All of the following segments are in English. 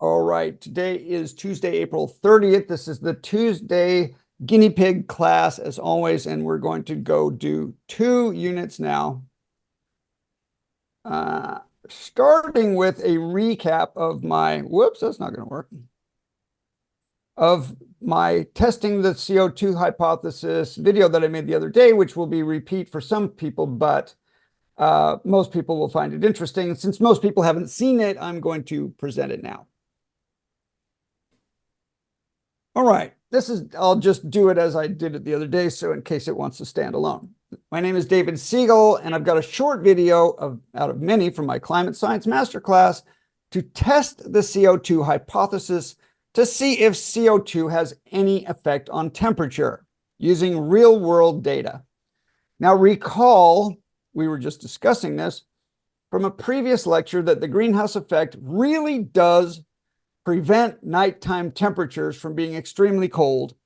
All right, today is Tuesday, April 30th. This is the Tuesday guinea pig class, as always, and we're going to go do 2 units now. Starting with a recap of my, whoops, that's not going to work, of my testing the CO2 hypothesis video that I made the other day, which will be repeat for some people, but most people will find it interesting. And since most people haven't seen it, I'm going to present it now. All right, I'll just do it as I did it the other day, so in case it wants to stand alone. My name is David Siegel, and I've got a short video out of many from my climate science masterclass to test the CO2 hypothesis to see if CO2 has any effect on temperature using real-world data. Now recall, we were just discussing this from a previous lecture, that the greenhouse effect really does prevent nighttime temperatures from being extremely cold.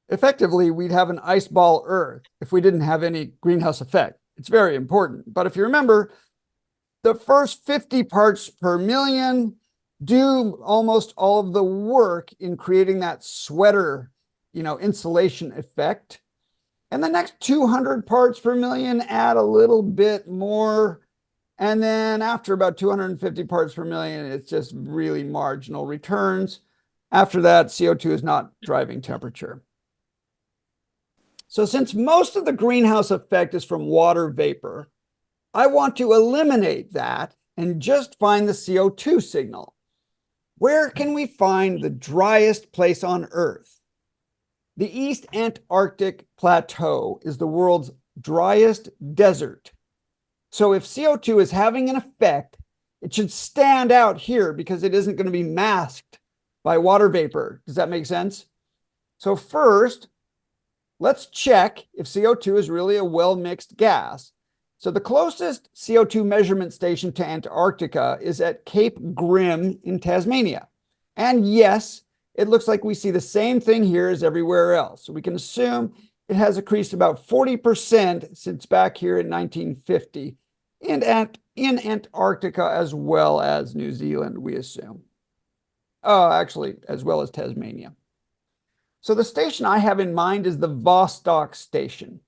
Effectively, we'd have an ice ball Earth if we didn't have any greenhouse effect. It's very important. But if you remember, the first 50 parts per million do almost all of the work in creating that sweater, insulation effect. And the next 200 parts per million add a little bit more. And then after about 250 parts per million, it's just really marginal returns. After that, CO2 is not driving temperature. So since most of the greenhouse effect is from water vapor, I want to eliminate that and just find the CO2 signal. Where can we find the driest place on Earth? The East Antarctic Plateau is the world's driest desert. So if CO2 is having an effect, it should stand out here because it isn't going to be masked by water vapor. Does that make sense? So first, let's check if CO2 is really a well-mixed gas. So the closest CO2 measurement station to Antarctica is at Cape Grim in Tasmania. And yes, it looks like we see the same thing here as everywhere else. So we can assume it has increased about 40% since back here in 1950 in Antarctica as well as New Zealand, we assume. Actually, as well as Tasmania. So the station I have in mind is the Vostok Station,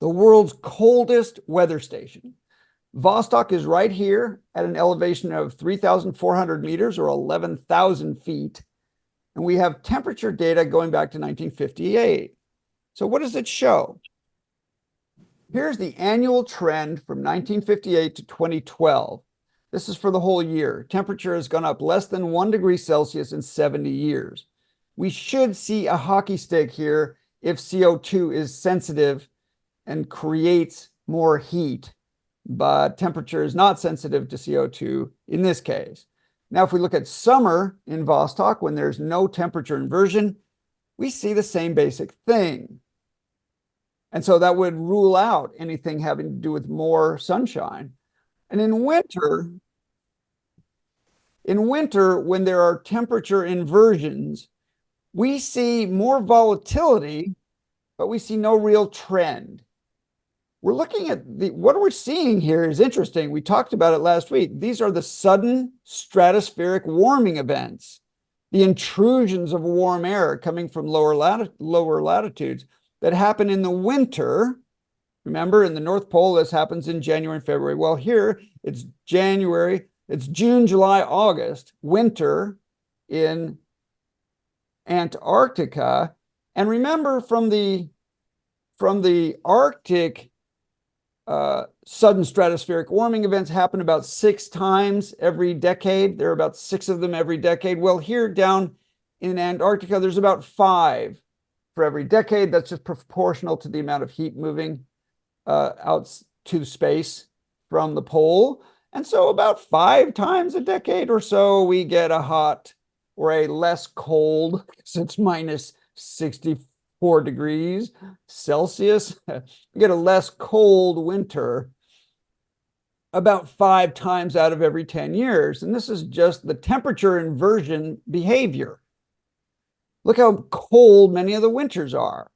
the world's coldest weather station. Vostok is right here at an elevation of 3,400 meters or 11,000 feet. And we have temperature data going back to 1958. So what does it show? Here's the annual trend from 1958 to 2012. This is for the whole year. Temperature has gone up less than 1 degree Celsius in 70 years. We should see a hockey stick here if CO2 is sensitive and creates more heat, but temperature is not sensitive to CO2 in this case. Now, if we look at summer in Vostok, when there's no temperature inversion, we see the same basic thing. And so that would rule out anything having to do with more sunshine. And in winter, when there are temperature inversions, we see more volatility, but we see no real trend. We're looking at what we're seeing here is interesting. We talked about it last week. These are the sudden stratospheric warming events, the intrusions of warm air coming from lower latitudes that happen in the winter. Remember, in the North Pole, this happens in January and February. Well, here it's June, July, August, winter in Antarctica. And remember, from the Arctic, sudden stratospheric warming events happen about 6 times every decade. There are about 6 of them every decade. Well, here down in Antarctica, there's about 5 for every decade. That's just proportional to the amount of heat moving out to space from the pole. And so about 5 times a decade or so, we get a hot or a less cold, because it's minus 64 degrees Celsius. We get a less cold winter about 5 times out of every 10 years. And this is just the temperature inversion behavior. Look how cold many of the winters are.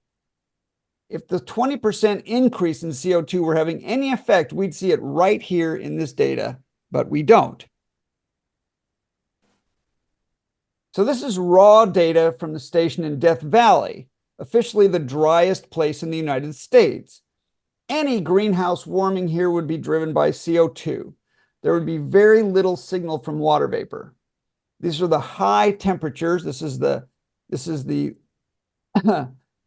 If the 20% increase in CO2 were having any effect, we'd see it right here in this data, but we don't. So this is raw data from the station in Death Valley, officially the driest place in the United States. Any greenhouse warming here would be driven by CO2. There would be very little signal from water vapor. These are the high temperatures. This is the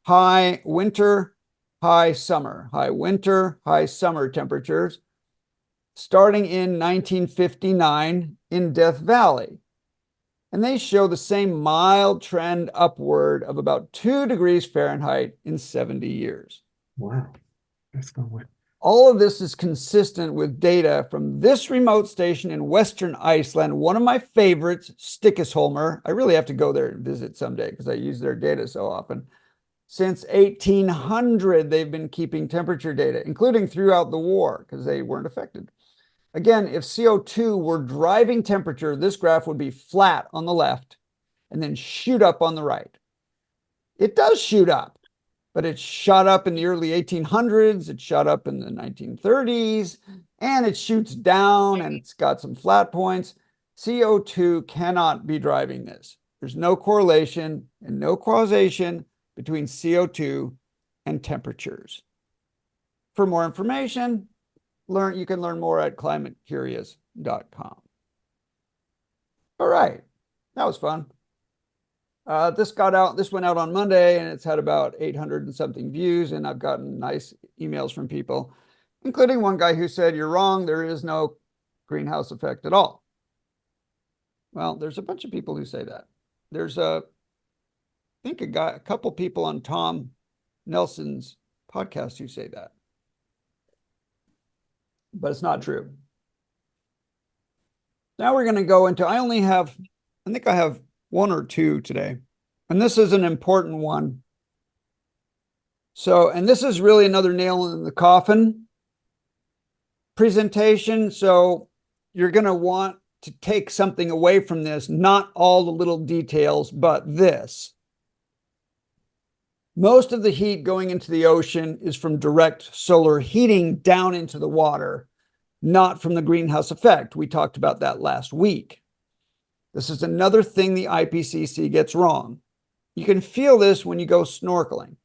high winter, high summer, high winter, high summer temperatures, starting in 1959 in Death Valley. And they show the same mild trend upward of about 2 degrees Fahrenheit in 70 years. Wow. That's going way. All of this is consistent with data from this remote station in Western Iceland, one of my favorites, Stikisholmer. I really have to go there and visit someday because I use their data so often. Since 1800, they've been keeping temperature data, including throughout the war, because they weren't affected. Again, if CO2 were driving temperature, this graph would be flat on the left and then shoot up on the right. It does shoot up, but it shot up in the early 1800s, it shot up in the 1930s, and it shoots down and it's got some flat points. CO2 cannot be driving this. There's no correlation and no causation between CO2 and temperatures. For more information, you can learn more at climatecurious.com. All right, that was fun. This went out on Monday, and it's had about 800 and something views, and I've gotten nice emails from people, including one guy who said, "You're wrong, there is no greenhouse effect at all." Well, there's a bunch of people who say that. There's I think a couple people on Tom Nelson's podcast who say that. But it's not true. Now we're going to go into, I think I have one or two today, and this is an important one. So, and this is really another nail in the coffin presentation. So you're going to want to take something away from this, not all the little details, but this. Most of the heat going into the ocean is from direct solar heating down into the water, not from the greenhouse effect. We talked about that last week. This is another thing the IPCC gets wrong. You can feel this when you go snorkeling.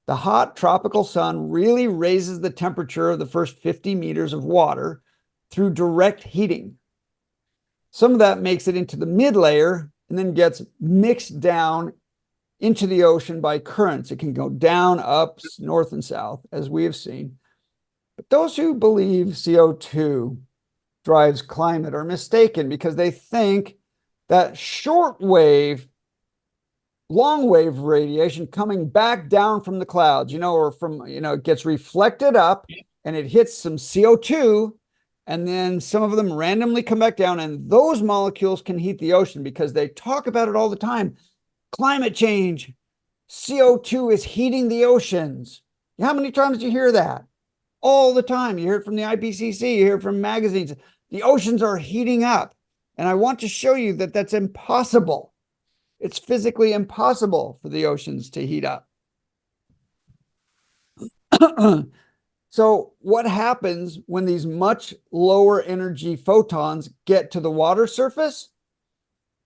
The hot tropical sun really raises the temperature of the first 50 meters of water through direct heating. Some of that makes it into the mid layer and then gets mixed down into the ocean by currents. It can go down, up, north, and south, as we have seen. But those who believe CO2 drives climate are mistaken because they think that short-wave, long-wave radiation coming back down from the clouds, or from, it gets reflected up and it hits some CO2, and then some of them randomly come back down, and those molecules can heat the ocean because they talk about it all the time. Climate change, CO2 is heating the oceans. How many times do you hear that? All the time. You hear it from the IPCC, you hear it from magazines. The oceans are heating up. And I want to show you that that's impossible. It's physically impossible for the oceans to heat up. So what happens when these much lower energy photons get to the water surface?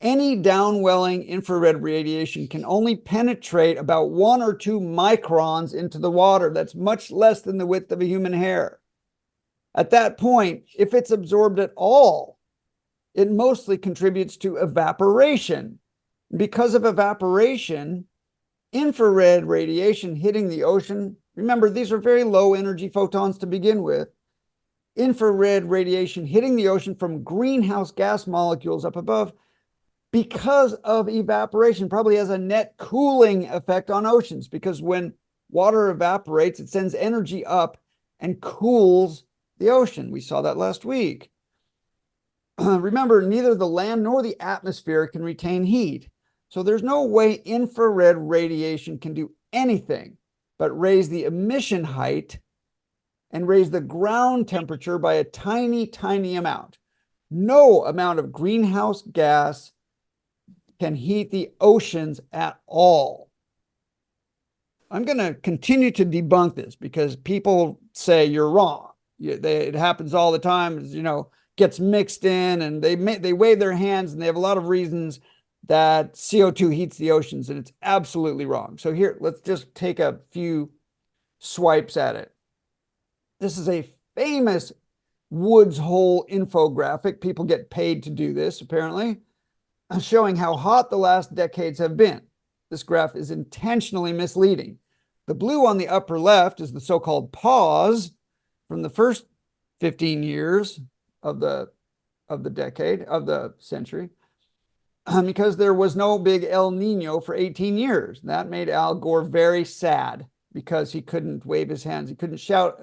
Any downwelling infrared radiation can only penetrate about 1 or 2 microns into the water. That's much less than the width of a human hair. At that point, if it's absorbed at all, it mostly contributes to evaporation. Because of evaporation, infrared radiation hitting the ocean, remember, these are very low energy photons to begin with. Infrared radiation hitting the ocean from greenhouse gas molecules up above, because of evaporation, probably has a net cooling effect on oceans, because when water evaporates, it sends energy up and cools the ocean. We saw that last week. Remember, neither the land nor the atmosphere can retain heat. So there's no way infrared radiation can do anything but raise the emission height and raise the ground temperature by a tiny, tiny amount. No amount of greenhouse gas can heat the oceans at all. I'm going to continue to debunk this because people say you're wrong. It happens all the time, gets mixed in, and they wave their hands, and they have a lot of reasons, that CO2 heats the oceans, and it's absolutely wrong. So here, let's just take a few swipes at it. This is a famous Woods Hole infographic. People get paid to do this, apparently, showing how hot the last decades have been. This graph is intentionally misleading. The blue on the upper left is the so-called pause from the first 15 years of the decade, of the century, because there was no big El Nino for 18 years. That made Al Gore very sad because he couldn't wave his hands. He couldn't shout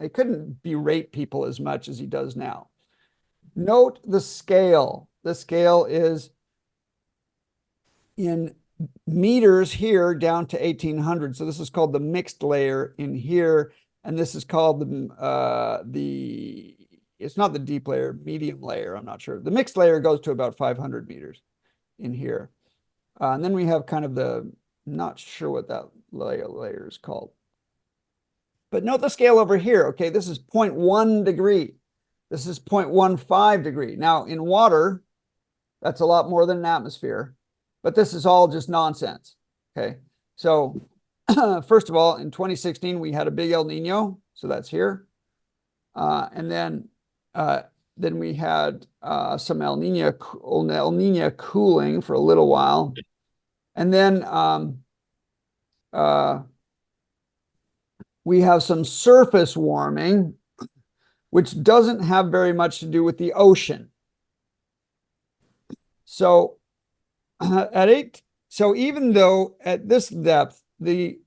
he couldn't berate people as much as he does now. Note the scale. The scale is in meters here down to 1800. So this is called the mixed layer in here. And this is called it's not the deep layer, medium layer. I'm not sure. The mixed layer goes to about 500 meters in here. And then we have kind of not sure what that layer is called. But note the scale over here. Okay, this is 0.1 degree. This is 0.15 degree. Now in water, that's a lot more than an atmosphere, but this is all just nonsense. Okay, so first of all, in 2016, we had a big El Nino. So that's here. And then we had some El Nino cooling for a little while. And then we have some surface warming, which doesn't have very much to do with the ocean. So so even though at this depth, the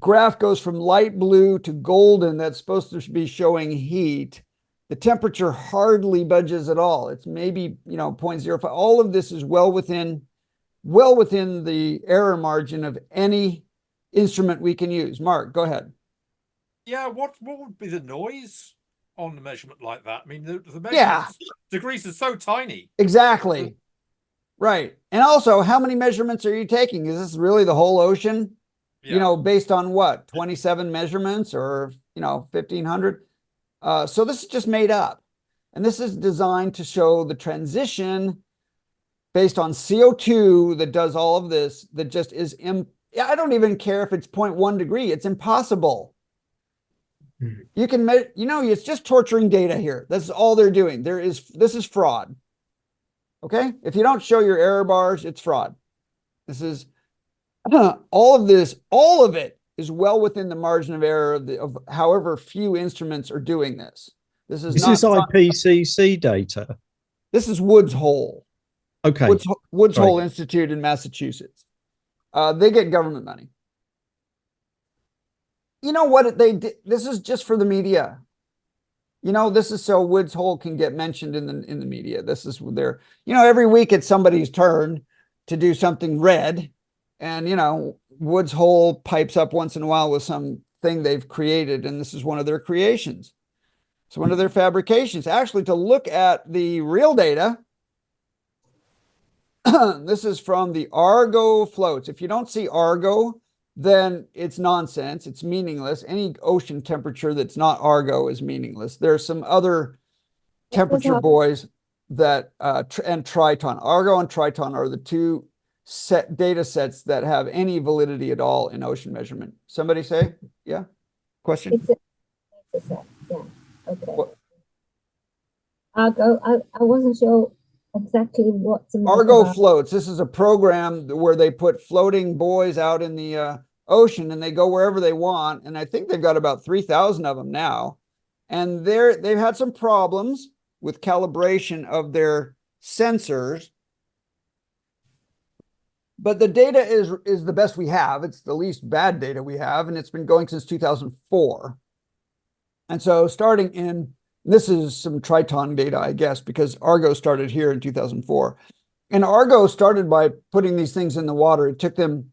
graph goes from light blue to golden, that's supposed to be showing heat, the temperature hardly budges at all. It's maybe, 0.05. All of this is well within the error margin of any instrument we can use. Mark, go ahead. Yeah, what would be the noise on the measurement like that? I mean, the measurement degrees is so tiny. Exactly. Right. And also, how many measurements are you taking? Is this really the whole ocean? Yeah. Based on what? 27 measurements or, 1,500? So this is just made up. And this is designed to show the transition based on CO2 that does all of this, that just is, I don't even care if it's 0.1 degree. It's impossible. You can, it's just torturing data here. That's all they're doing. This is fraud. Okay? If you don't show your error bars, it's fraud. This is, all of it is well within the margin of error of however few instruments are doing this. This is IPCC data. This is Woods Hole. Okay. Woods Hole Institute in Massachusetts. They get government money. You know what they did? This is just for the media. This is so Woods Hole can get mentioned in the media. This is their, every week it's somebody's turn to do something red. And, Woods Hole pipes up once in a while with some thing they've created. And this is one of their creations. It's one of their fabrications. Actually, to look at the real data, this is from the Argo floats. If you don't see Argo, then it's nonsense. It's meaningless. Any ocean temperature that's not Argo is meaningless. There are some other temperature buoys that, and Triton. Argo and Triton are the two data sets that have any validity at all in ocean measurement. Somebody say? Yeah? Question? It's a set. Yeah. Okay. What? Argo, I wasn't sure exactly what's Argo floats. This is a program where they put floating buoys out in the ocean and they go wherever they want. And I think they've got about 3,000 of them now. And they've had some problems with calibration of their sensors. But the data is the best we have. It's the least bad data we have, and it's been going since 2004. And so this is some Triton data, I guess, because Argo started here in 2004. And Argo started by putting these things in the water. It took them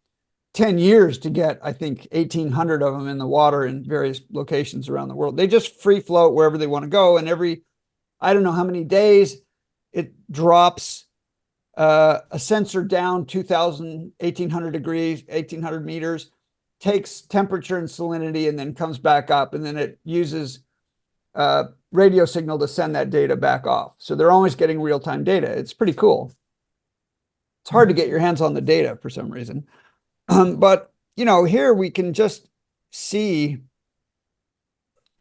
10 years to get, I think, 1,800 of them in the water in various locations around the world. They just free float wherever they want to go. And I don't know how many days, it drops a sensor down 1,800 degrees, 1,800 meters, takes temperature and salinity, and then comes back up. And then it uses radio signal to send that data back off. So they're always getting real-time data. It's pretty cool. It's hard to get your hands on the data for some reason. But, you know, here we can just see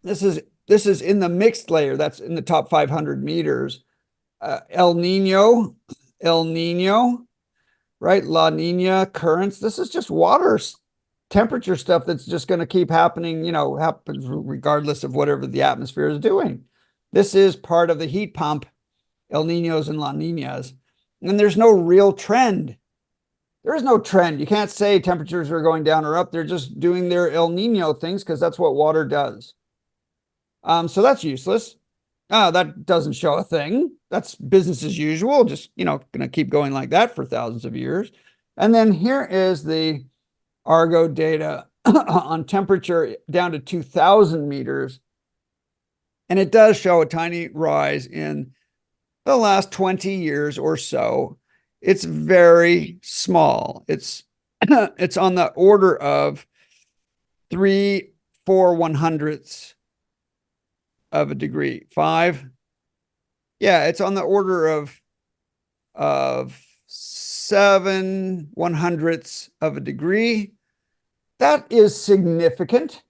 this is in the mixed layer. That's in the top 500 meters. El Nino, right? La Nina currents. This is just water temperature stuff that's just going to keep happening, you know, happens regardless of whatever the atmosphere is doing. This is part of the heat pump, El Ninos and La Ninas. And there's no real trend. There is no trend. You can't say temperatures are going down or up. They're just doing their El Nino things because that's what water does. So that's useless. That doesn't show a thing. That's business as usual. Just, you know, going to keep going like that for thousands of years. And then here is the Argo data on temperature down to 2000 meters. And it does show a tiny rise in the last 20 years or so. It's very small. It's it's on the order of 3/400ths of a degree. 5. Yeah, it's on the order of 7/100ths of a degree. That is significant.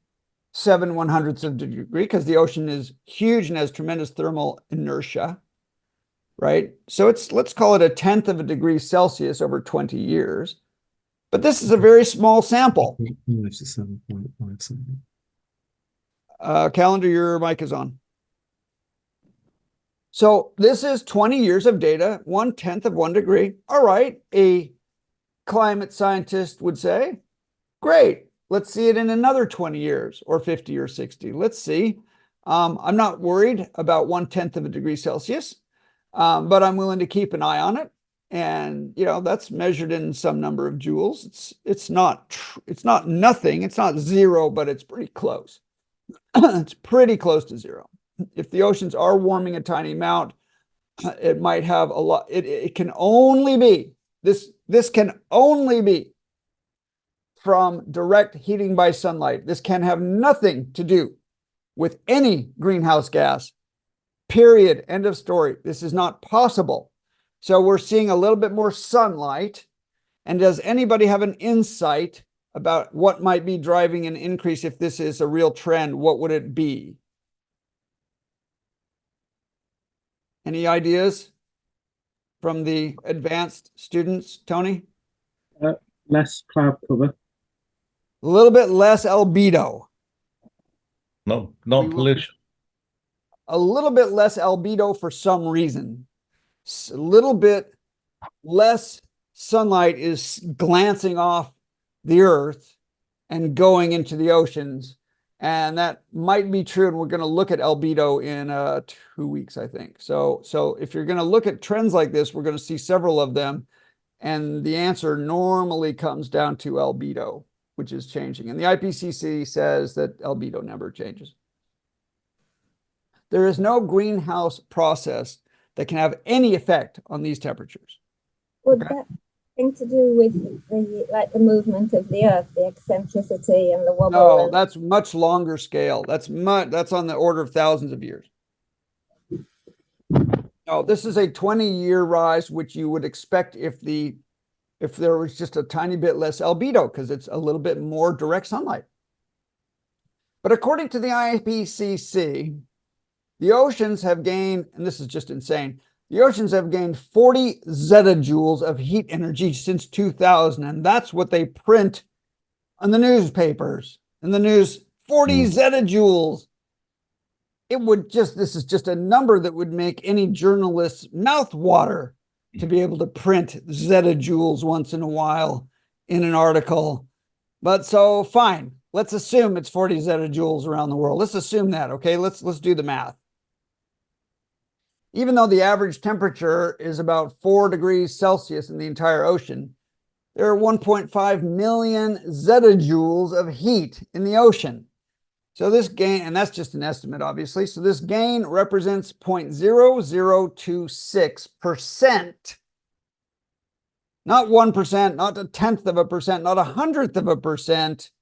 7/100ths of a degree, because the ocean is huge and has tremendous thermal inertia, right? So let's call it 1/10 of a degree Celsius over 20 years. But this is a very small sample. Almost to 7.5 something. Calendar, your mic is on. So this is 20 years of data, 1/10 of 1 degree. All right, a climate scientist would say, great, let's see it in another 20 years or 50 or 60. Let's see. I'm not worried about 1/10 of a degree Celsius, but I'm willing to keep an eye on it. And, you know, that's measured in some number of joules. It's not nothing. It's not zero, but it's pretty close. It's pretty close to zero. If the oceans are warming a tiny amount, it might have a lot. It can only be, this can only be from direct heating by sunlight. This can have nothing to do with any greenhouse gas, period, end of story. This is not possible. So we're seeing a little bit more sunlight. And does anybody have an insight about what might be driving an increase? If this is a real trend, what would it be? Any ideas from the advanced students, Tony? Less cloud cover. A little bit less albedo. No We will- pollution. A little bit less albedo for some reason. A little bit less sunlight is glancing off the earth and going into the oceans. And that might be true. And we're going to look at albedo in 2 weeks, I think. So if you're going to look at trends like this, we're going to see several of them. And the answer normally comes down to albedo, which is changing. And the IPCC says that albedo never changes. There is no greenhouse process that can have any effect on these temperatures. Would that thing to do with the movement of the Earth, the eccentricity and the wobble? No, and- that's much longer scale. That's on the order of thousands of years. No, this is a 20-year rise, which you would expect if there was just a tiny bit less albedo, because it's a little bit more direct sunlight. But according to the IPCC, the oceans have gained, and this is just insane, the oceans have gained 40 zettajoules of heat energy since 2000, and that's what they print on the newspapers. In the news, 40 zettajoules. This is just a number that would make any journalist's mouth water to be able to print zettajoules once in a while in an article. But so fine, let's assume it's 40 zettajoules around the world. Let's assume that, okay? Let's do the math. Even though the average temperature is about 4 degrees Celsius in the entire ocean, there are 1.5 million zettajoules of heat in the ocean. So this gain, and that's just an estimate, obviously. So this gain represents 0.0026%. Not 1%, not 1/10%, not 100th of a percent,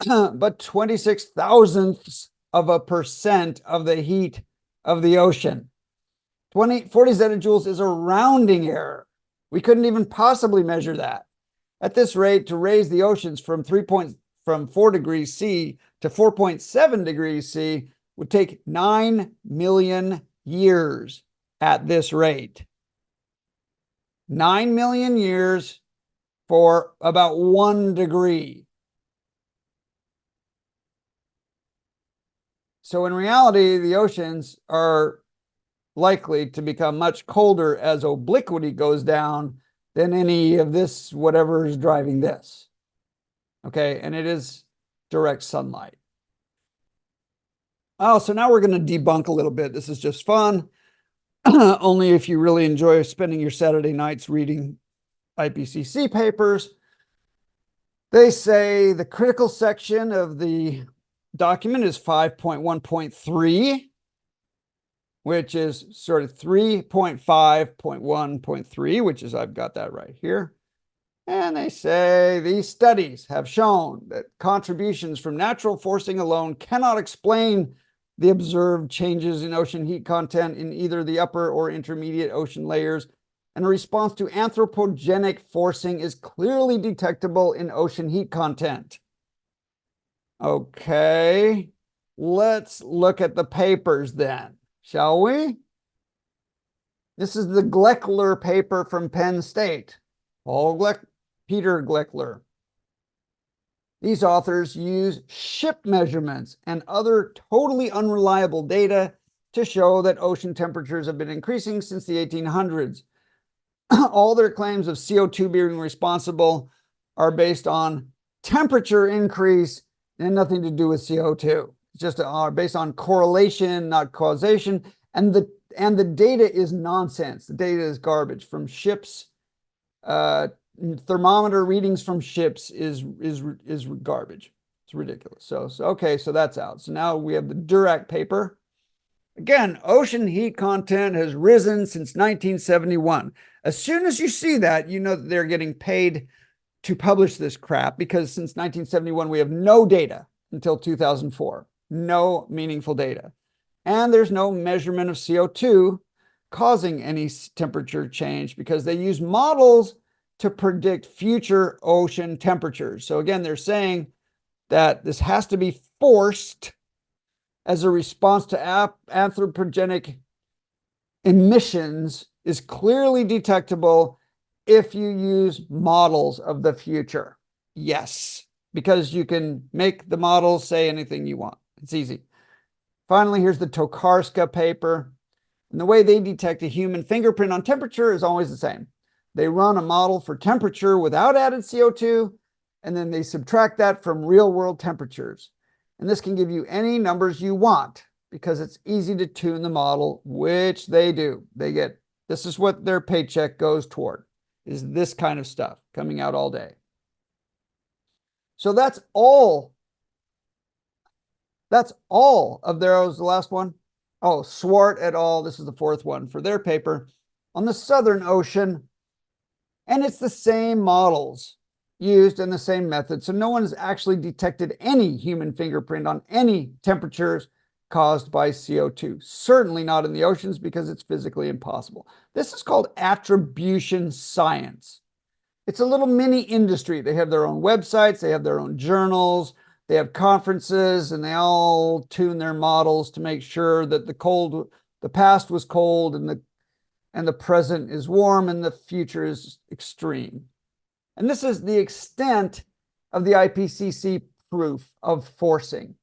but 26 thousandths of a percent of the heat of the ocean. 40 zettajoules is a rounding error. We couldn't even possibly measure that. At this rate, to raise the oceans from 4 degrees C to 4.7 degrees C would take 9 million years at this rate. 9 million years for about 1 degree. So in reality, the oceans are likely to become much colder as obliquity goes down than any of this, whatever is driving this. Okay, and it is direct sunlight. Oh, so now we're going to debunk a little bit. This is just fun. Only if you really enjoy spending your Saturday nights reading IPCC papers. They say the critical section of the document is 5.1.3, which is sort of 3.5.1.3, which is, I've got that right here. And they say these studies have shown that contributions from natural forcing alone cannot explain the observed changes in ocean heat content in either the upper or intermediate ocean layers, and a response to anthropogenic forcing is clearly detectable in ocean heat content. Okay, let's look at the papers then, shall we? This is the Gleckler paper from Penn State. Peter Gleckler. These authors use ship measurements and other totally unreliable data to show that ocean temperatures have been increasing since the 1800s. All their claims of CO2 being responsible are based on temperature increase and nothing to do with CO2. It's just based on correlation, not causation. And the data is nonsense. The data is garbage from ships. Thermometer readings from ships is garbage. It's ridiculous. So okay, so that's out. So now we have the Durack paper. Again, ocean heat content has risen since 1971. As soon as you see that, you know that they're getting paid to publish this crap, because since 1971, we have no data until 2004. No meaningful data. And there's no measurement of CO2 causing any temperature change, because they use models to predict future ocean temperatures. So again, they're saying that this has to be forced as a response to anthropogenic emissions is clearly detectable if you use models of the future. Yes, because you can make the models say anything you want. It's easy. Finally, here's the Tokarska paper. And the way they detect a human fingerprint on temperature is always the same. They run a model for temperature without added CO2, and then they subtract that from real-world temperatures. And this can give you any numbers you want, because it's easy to tune the model, which they do. This is what their paycheck goes toward, is this kind of stuff coming out all day. So that's all. That's all of theirs. The last one. Oh, Swart et al. This is the fourth one for their paper on the Southern Ocean. And it's the same models used in the same method. So no one's actually detected any human fingerprint on any temperatures caused by CO2. Certainly not in the oceans, because it's physically impossible. This is called attribution science. It's a little mini industry. They have their own websites, they have their own journals, they have conferences, and they all tune their models to make sure that the past was cold and the present is warm and the future is extreme. And this is the extent of the IPCC proof of forcing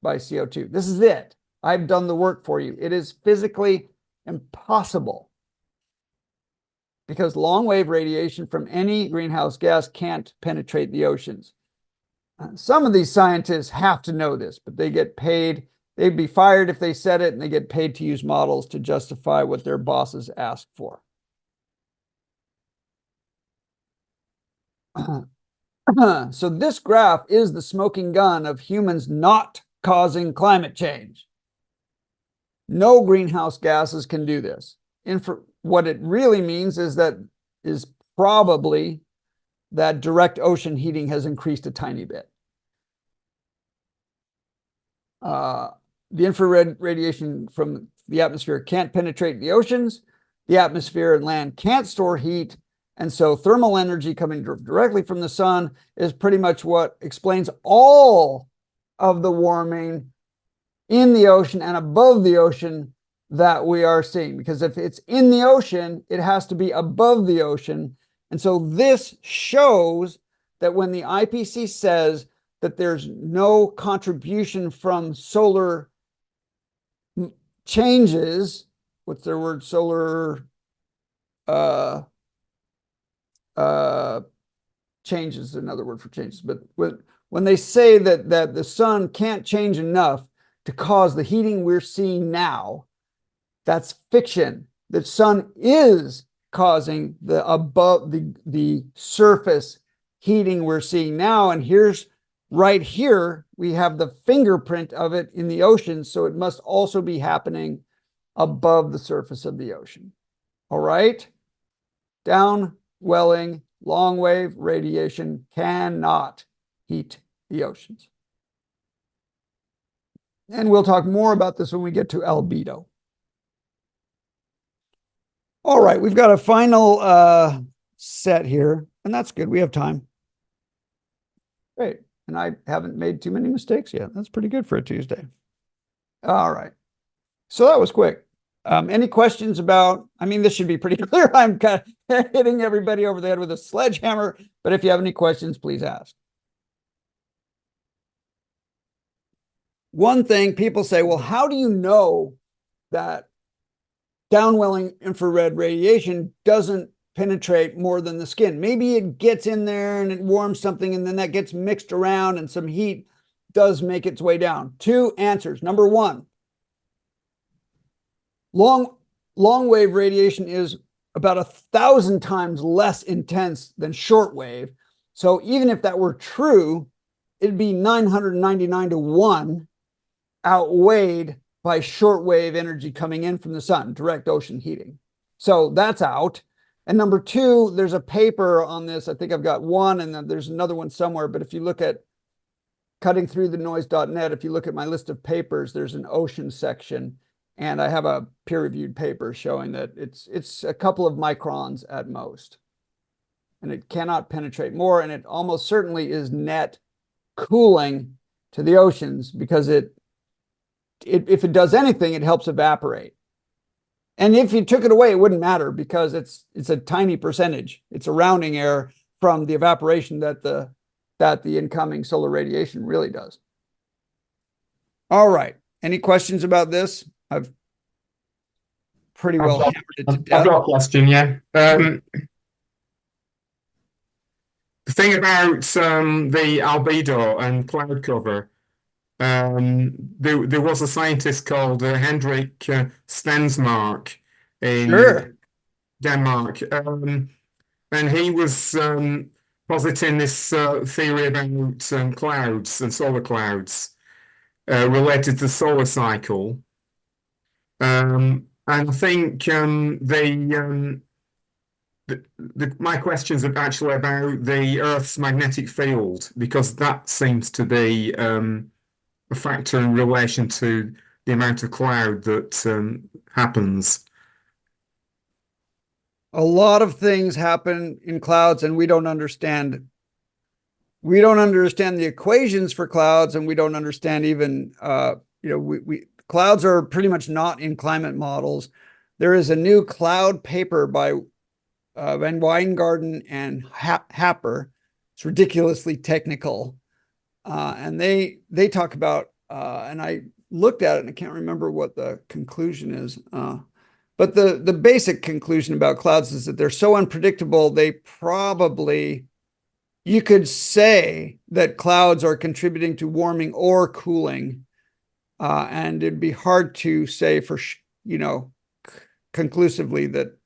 by CO2. This is it. I've done the work for you. It is physically impossible, because long-wave radiation from any greenhouse gas can't penetrate the oceans. Some of these scientists have to know this, but they get paid. They'd be fired if they said it, and they get paid to use models to justify what their bosses ask for. So this graph is the smoking gun of humans not causing climate change. No greenhouse gases can do this. What it really means is probably that direct ocean heating has increased a tiny bit. the infrared radiation from the atmosphere can't penetrate the oceans. The atmosphere and land can't store heat. And so thermal energy coming directly from the sun is pretty much what explains all of the warming in the ocean and above the ocean that we are seeing. Because if it's in the ocean, it has to be above the ocean. And so this shows that when the IPCC says that there's no contribution from solar changes, what's their word? Solar changes, another word for changes. But when they say that the sun can't change enough to cause the heating we're seeing now, that's fiction. The sun is causing the above the surface heating we're seeing now. And here's right here, we have the fingerprint of it in the ocean. So it must also be happening above the surface of the ocean. All right. Downwelling long wave radiation cannot heat the oceans. And we'll talk more about this when we get to albedo. All right, we've got a final set here, and that's good. We have time. Great. And I haven't made too many mistakes yet. That's pretty good for a Tuesday. All right. So that was quick. Any questions about, I mean, this should be pretty clear. I'm kind of hitting everybody over the head with a sledgehammer, but if you have any questions, please ask. One thing people say, well, how do you know that downwelling infrared radiation doesn't penetrate more than the skin? Maybe it gets in there and it warms something, and then that gets mixed around and some heat does make its way down. Two answers. Number one, long wave radiation is about 1,000 times less intense than short wave. So even if that were true, it'd be 999 to 1 outweighed by shortwave energy coming in from the sun, direct ocean heating. So that's out. And number two, there's a paper on this. I think I've got one, and then there's another one somewhere. But if you look at cuttingthroughthenoise.net, if you look at my list of papers, there's an ocean section. And I have a peer-reviewed paper showing that it's a couple of microns at most. And it cannot penetrate more. And it almost certainly is net cooling to the oceans, because if it does anything, it helps evaporate. And if you took it away, it wouldn't matter, because it's a tiny percentage. It's a rounding error from the evaporation that the incoming solar radiation really does. All right. Any questions about this? I've pretty well hammered it to death. I've got a question, yeah. The thing about the albedo and cloud cover, there was a scientist called Hendrik Stensmark in Denmark, and he was positing this theory about clouds and solar clouds related to the solar cycle. And I think my questions are actually about the Earth's magnetic field, because that seems to be a factor in relation to the amount of cloud that happens. A lot of things happen in clouds, and we don't understand. We don't understand the equations for clouds, and we don't understand even, clouds are pretty much not in climate models. There is a new cloud paper by Van Wijngaarden and Happer. It's ridiculously technical. And they talk about, and I looked at it and I can't remember what the conclusion is. But the basic conclusion about clouds is that they're so unpredictable, they probably, you could say that clouds are contributing to warming or cooling. And it'd be hard to say for, conclusively that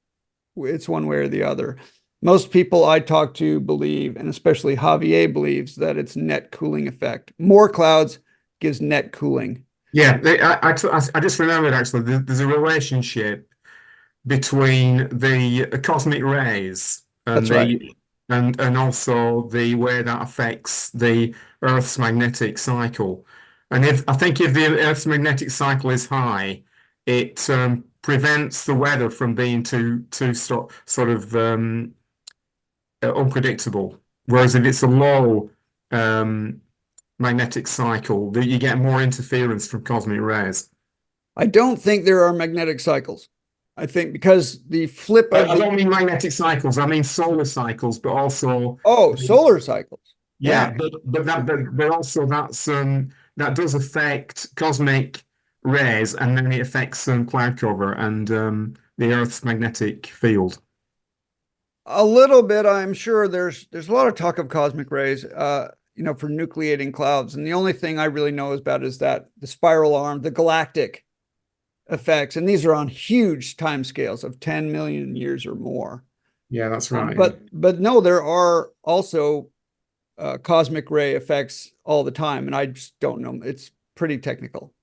it's one way or the other. Most people I talk to believe, and especially Javier believes, that it's net cooling effect. More clouds gives net cooling. Yeah, I just remembered, actually, there's a relationship between the cosmic rays and That's right. and also the way that affects the Earth's magnetic cycle. And I think if the Earth's magnetic cycle is high, it prevents the weather from being too sort of unpredictable. Whereas if it's a low magnetic cycle, that you get more interference from cosmic rays. I don't think there are magnetic cycles. I think because the flip of I don't mean magnetic cycles. I mean solar cycles, but also solar cycles. yeah. But also that does affect cosmic rays, and then it affects cloud cover and the Earth's magnetic field. A little bit, I'm sure there's a lot of talk of cosmic rays, you know, for nucleating clouds. And the only thing I really know about is that the spiral arm, the galactic effects, and these are on huge time scales of 10 million years or more. Yeah, that's right. But no, there are also cosmic ray effects all the time, and I just don't know. It's pretty technical,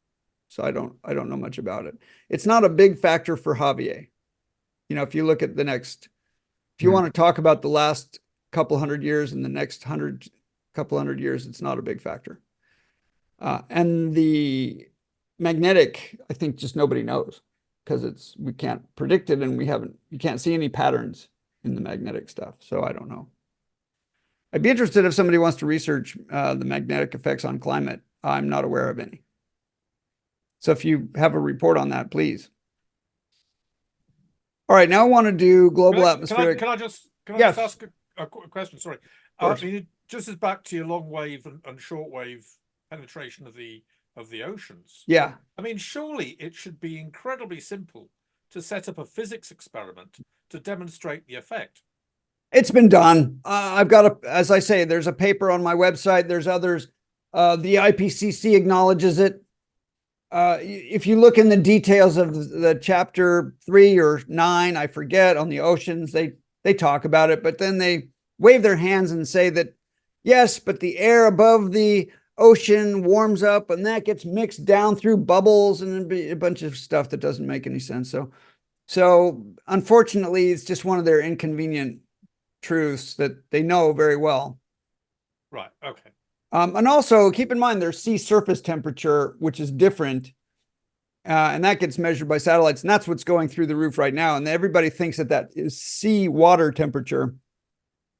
so I don't know much about it. It's not a big factor for Javier. You know, if you look at the next, if you want to talk about the last couple hundred years and the next couple hundred years, it's not a big factor. And the magnetic, I think just nobody knows because we can't predict it, and you can't see any patterns in the magnetic stuff. So I don't know. I'd be interested if somebody wants to research the magnetic effects on climate. I'm not aware of any. So if you have a report on that, please. All right, now I want to do global atmospheric. Can I just Yes. ask a question? Sorry. Of course. I mean, just as back to your long wave and short wave penetration of the oceans. Yeah. I mean, surely it should be incredibly simple to set up a physics experiment to demonstrate the effect. It's been done. I've got as I say, there's a paper on my website. There's others. The IPCC acknowledges it. If you look in the details of the chapter 3 or 9, I forget, on the oceans, they talk about it, but then they wave their hands and say that, yes, but the air above the ocean warms up and that gets mixed down through bubbles and a bunch of stuff that doesn't make any sense. So unfortunately, it's just one of their inconvenient truths that they know very well. Right. Okay. And also keep in mind there's sea surface temperature, which is different. And that gets measured by satellites. And that's what's going through the roof right now. And everybody thinks that is sea water temperature.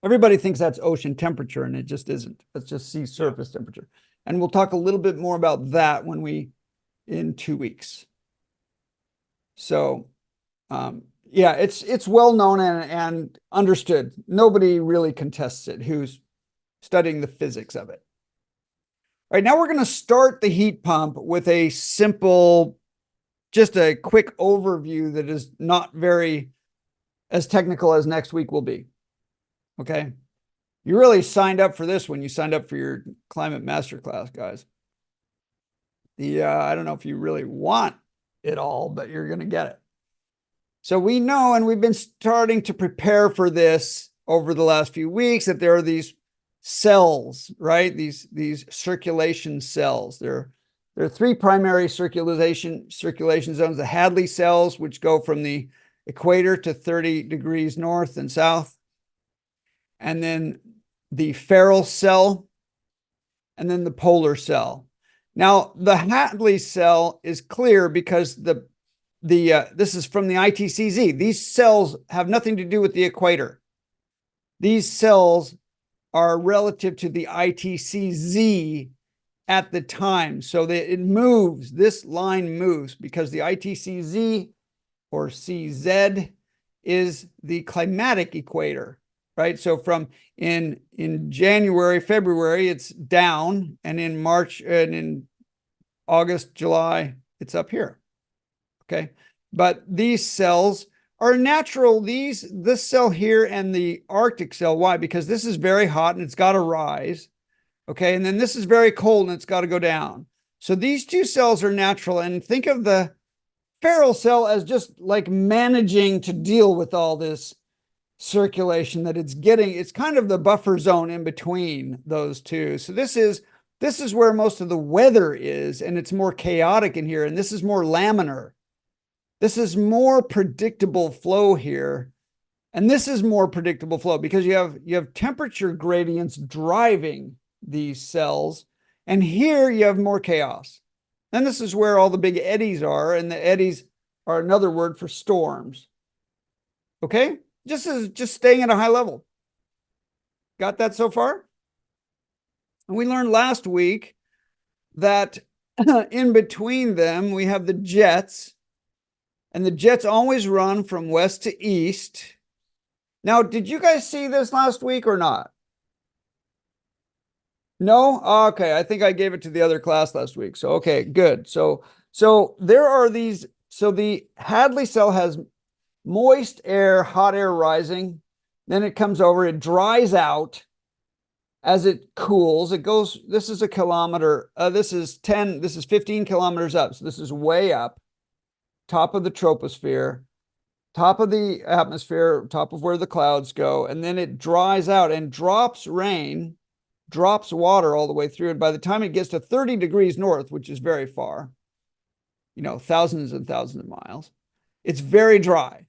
Everybody thinks that's ocean temperature, and it just isn't. That's just sea surface temperature. And we'll talk a little bit more about that in 2 weeks. So, yeah, it's well known and understood. Nobody really contests it who's studying the physics of it. All right, now we're going to start the heat pump with a simple, just a quick overview that is not very as technical as next week will be. Okay. You really signed up for this when you signed up for your climate masterclass, guys. I don't know if you really want it all, but you're going to get it. So we know, and we've been starting to prepare for this over the last few weeks, that there are these cells, right? These circulation cells. There are 3 primary circulation zones: the Hadley cells, which go from the equator to 30 degrees north and south, and then the Ferrel cell, and then the polar cell. Now, the Hadley cell is clear because this is from the ITCZ. These cells have nothing to do with the equator. These cells are relative to the ITCZ at the time. So it moves, this line moves because the ITCZ or CZ is the climatic equator, right? So from in January, February, it's down, and in March and in August, July, it's up here. Okay. But these cells are natural. This cell here and the Arctic cell. Why? Because this is very hot and it's got to rise. Okay. And then this is very cold and it's got to go down. So these 2 cells are natural. And think of the Ferrel cell as just like managing to deal with all this circulation that it's getting. It's kind of the buffer zone in between those 2. So this is where most of the weather is, and it's more chaotic in here. And this is more laminar. This is more predictable flow here. And this is more predictable flow because you have temperature gradients driving these cells. And here you have more chaos. And this is where all the big eddies are, and the eddies are another word for storms. Okay? Just staying at a high level. Got that so far? And we learned last week that in between them, we have the jets, and the jets always run from west to east. Now, did you guys see this last week or not? No? Okay, I think I gave it to the other class last week. So, okay, good. So there are these, so the Hadley cell has moist air, hot air rising. Then it comes over, it dries out as it cools. It goes, this is a kilometer, this is 15 kilometers up. So this is way up, top of the troposphere, top of the atmosphere, top of where the clouds go. And then it dries out and drops rain, drops water all the way through. And by the time it gets to 30 degrees north, which is very far, you know, thousands and thousands of miles, it's very dry.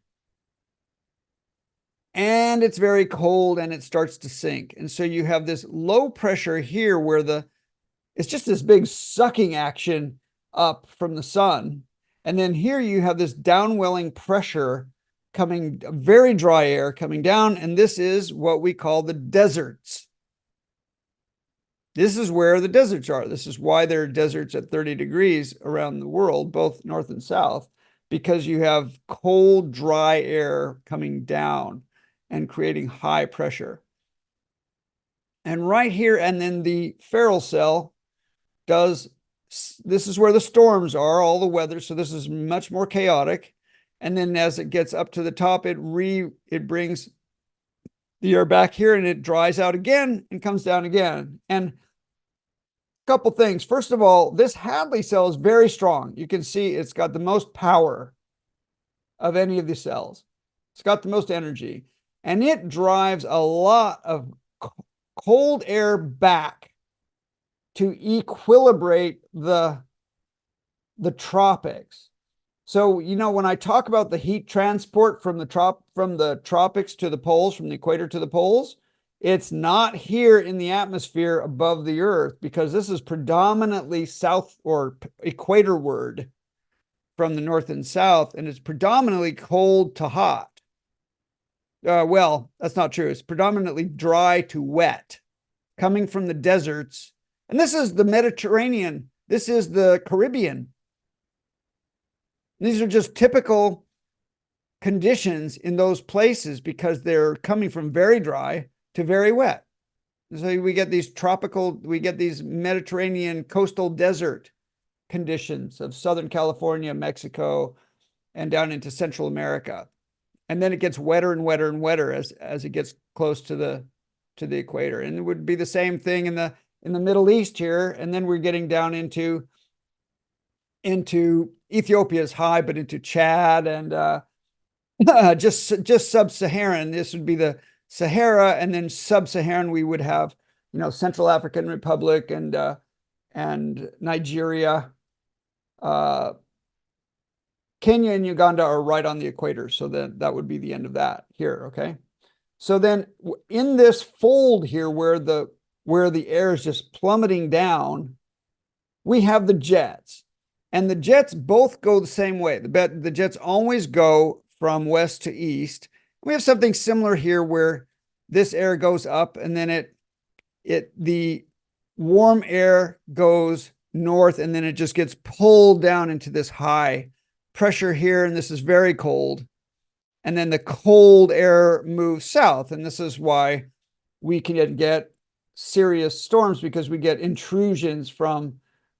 And it's very cold and it starts to sink. And so you have this low pressure here where it's just this big sucking action up from the sun. And then here you have this downwelling pressure coming, very dry air coming down. And this is what we call the deserts. This is where the deserts are. This is why there are deserts at 30 degrees around the world, both north and south, because you have cold, dry air coming down and creating high pressure. And right here, and then the Ferrel cell this is where the storms are, all the weather. So this is much more chaotic. And then as it gets up to the top, it brings the air back here and it dries out again and comes down again. And a couple things. First of all, this Hadley cell is very strong. You can see it's got the most power of any of the cells. It's got the most energy. And it drives a lot of cold air back to equilibrate the tropics. So, you know, when I talk about the heat transport from the tropics to the poles, from the equator to the poles, it's not here in the atmosphere above the earth, because this is predominantly south or equatorward from the north and south, and it's predominantly cold to hot. Well, that's not true. It's predominantly dry to wet, coming from the deserts. And this is the Mediterranean. This is the Caribbean. These are just typical conditions in those places because they're coming from very dry to very wet. So we get these Mediterranean coastal desert conditions of Southern California, Mexico, and down into Central America. And then it gets wetter and wetter and wetter as it gets close to the equator. And it would be the same thing in the Middle East here. And then we're getting down into Ethiopia's high, but into Chad and just sub-Saharan. This would be the Sahara, and then sub-Saharan we would have, you know, Central African Republic and Nigeria. Kenya and Uganda are right on the equator, so that would be the end of that here, okay? So then in this fold here where the air is just plummeting down, we have the jets. And the jets both go the same way. The jets always go from west to east. We have something similar here where this air goes up and then the warm air goes north and then it just gets pulled down into this high pressure here, and this is very cold. And then the cold air moves south, and this is why we can get serious storms, because we get intrusions from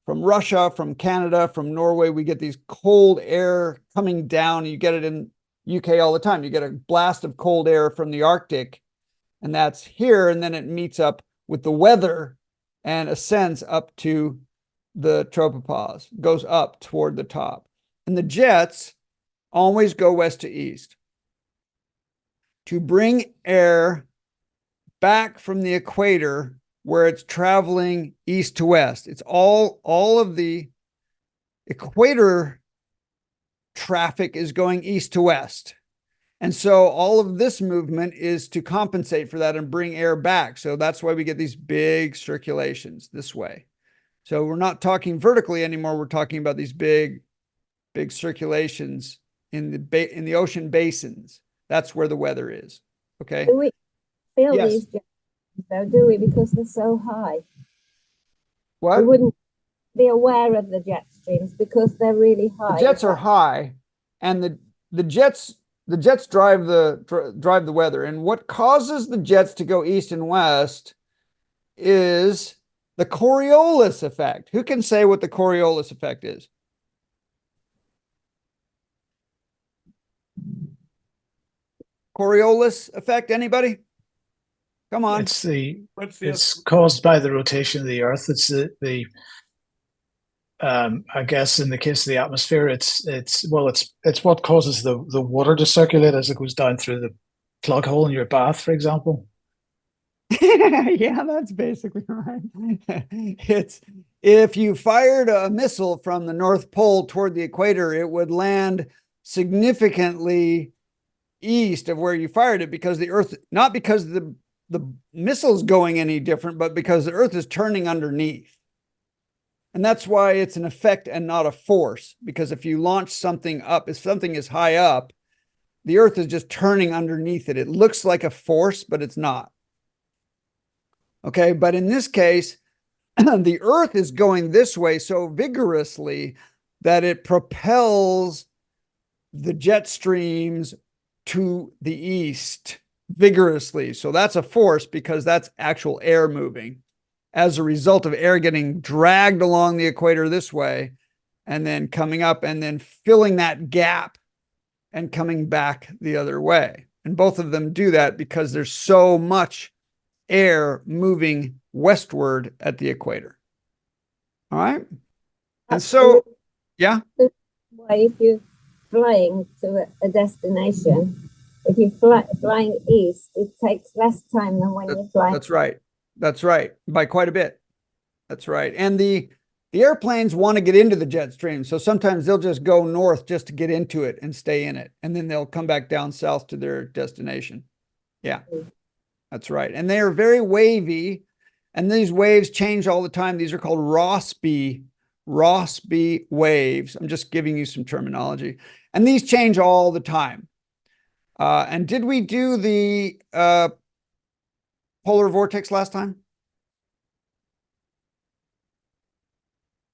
Russia, from Canada, from Norway. We get these cold air coming down. You get it in UK all the time. You get a blast of cold air from the Arctic, and that's here, and then it meets up with the weather and ascends up to the tropopause, goes up toward the top. And the jets always go west to east to bring air back from the equator where it's traveling east to west. It's all of the equator traffic is going east to west. And so all of this movement is to compensate for that and bring air back. So that's why we get these big circulations this way. So we're not talking vertically anymore. We're talking about these big circulations in the ocean basins. That's where the weather is. Okay. Do we feel Yes. these jet streams though, do we? Because they're so high. We What? wouldn't be aware of the jet streams because they're really high. The jets are high, and the jets drive the weather. And what causes the jets to go east and west is the Coriolis effect. Who can say what the Coriolis effect is? Coriolis effect, anybody? Come on. It's the What's the it's caused by the rotation of the Earth. It's the I guess in the case of the atmosphere, it's what causes the water to circulate as it goes down through the plug hole in your bath, for example. Yeah, that's basically right. It's if you fired a missile from the North Pole toward the equator, it would land significantly east of where you fired it because the Earth, not because the missile's going any different, but because the Earth is turning underneath. And that's why it's an effect and not a force, because if you launch something up, if something is high up, the Earth is just turning underneath it. It looks like a force, but it's not. Okay, but in this case, the Earth is going this way so vigorously that it propels the jet streams to the east vigorously. So that's a force because that's actual air moving as a result of air getting dragged along the equator this way and then coming up and then filling that gap and coming back the other way. And both of them do that because there's so much air moving westward at the equator. All right. And so, yeah. Why, if you're flying to a destination, if you're flying east, it takes less time than when you're flying. That's right. That's right. By quite a bit. That's right. And the airplanes want to get into the jet stream. So sometimes they'll just go north just to get into it and stay in it. And then they'll come back down south to their destination. Yeah, that's right. And they are very wavy. And these waves change all the time. These are called Rossby waves. I'm just giving you some terminology. And these change all the time. And did we do the polar vortex last time?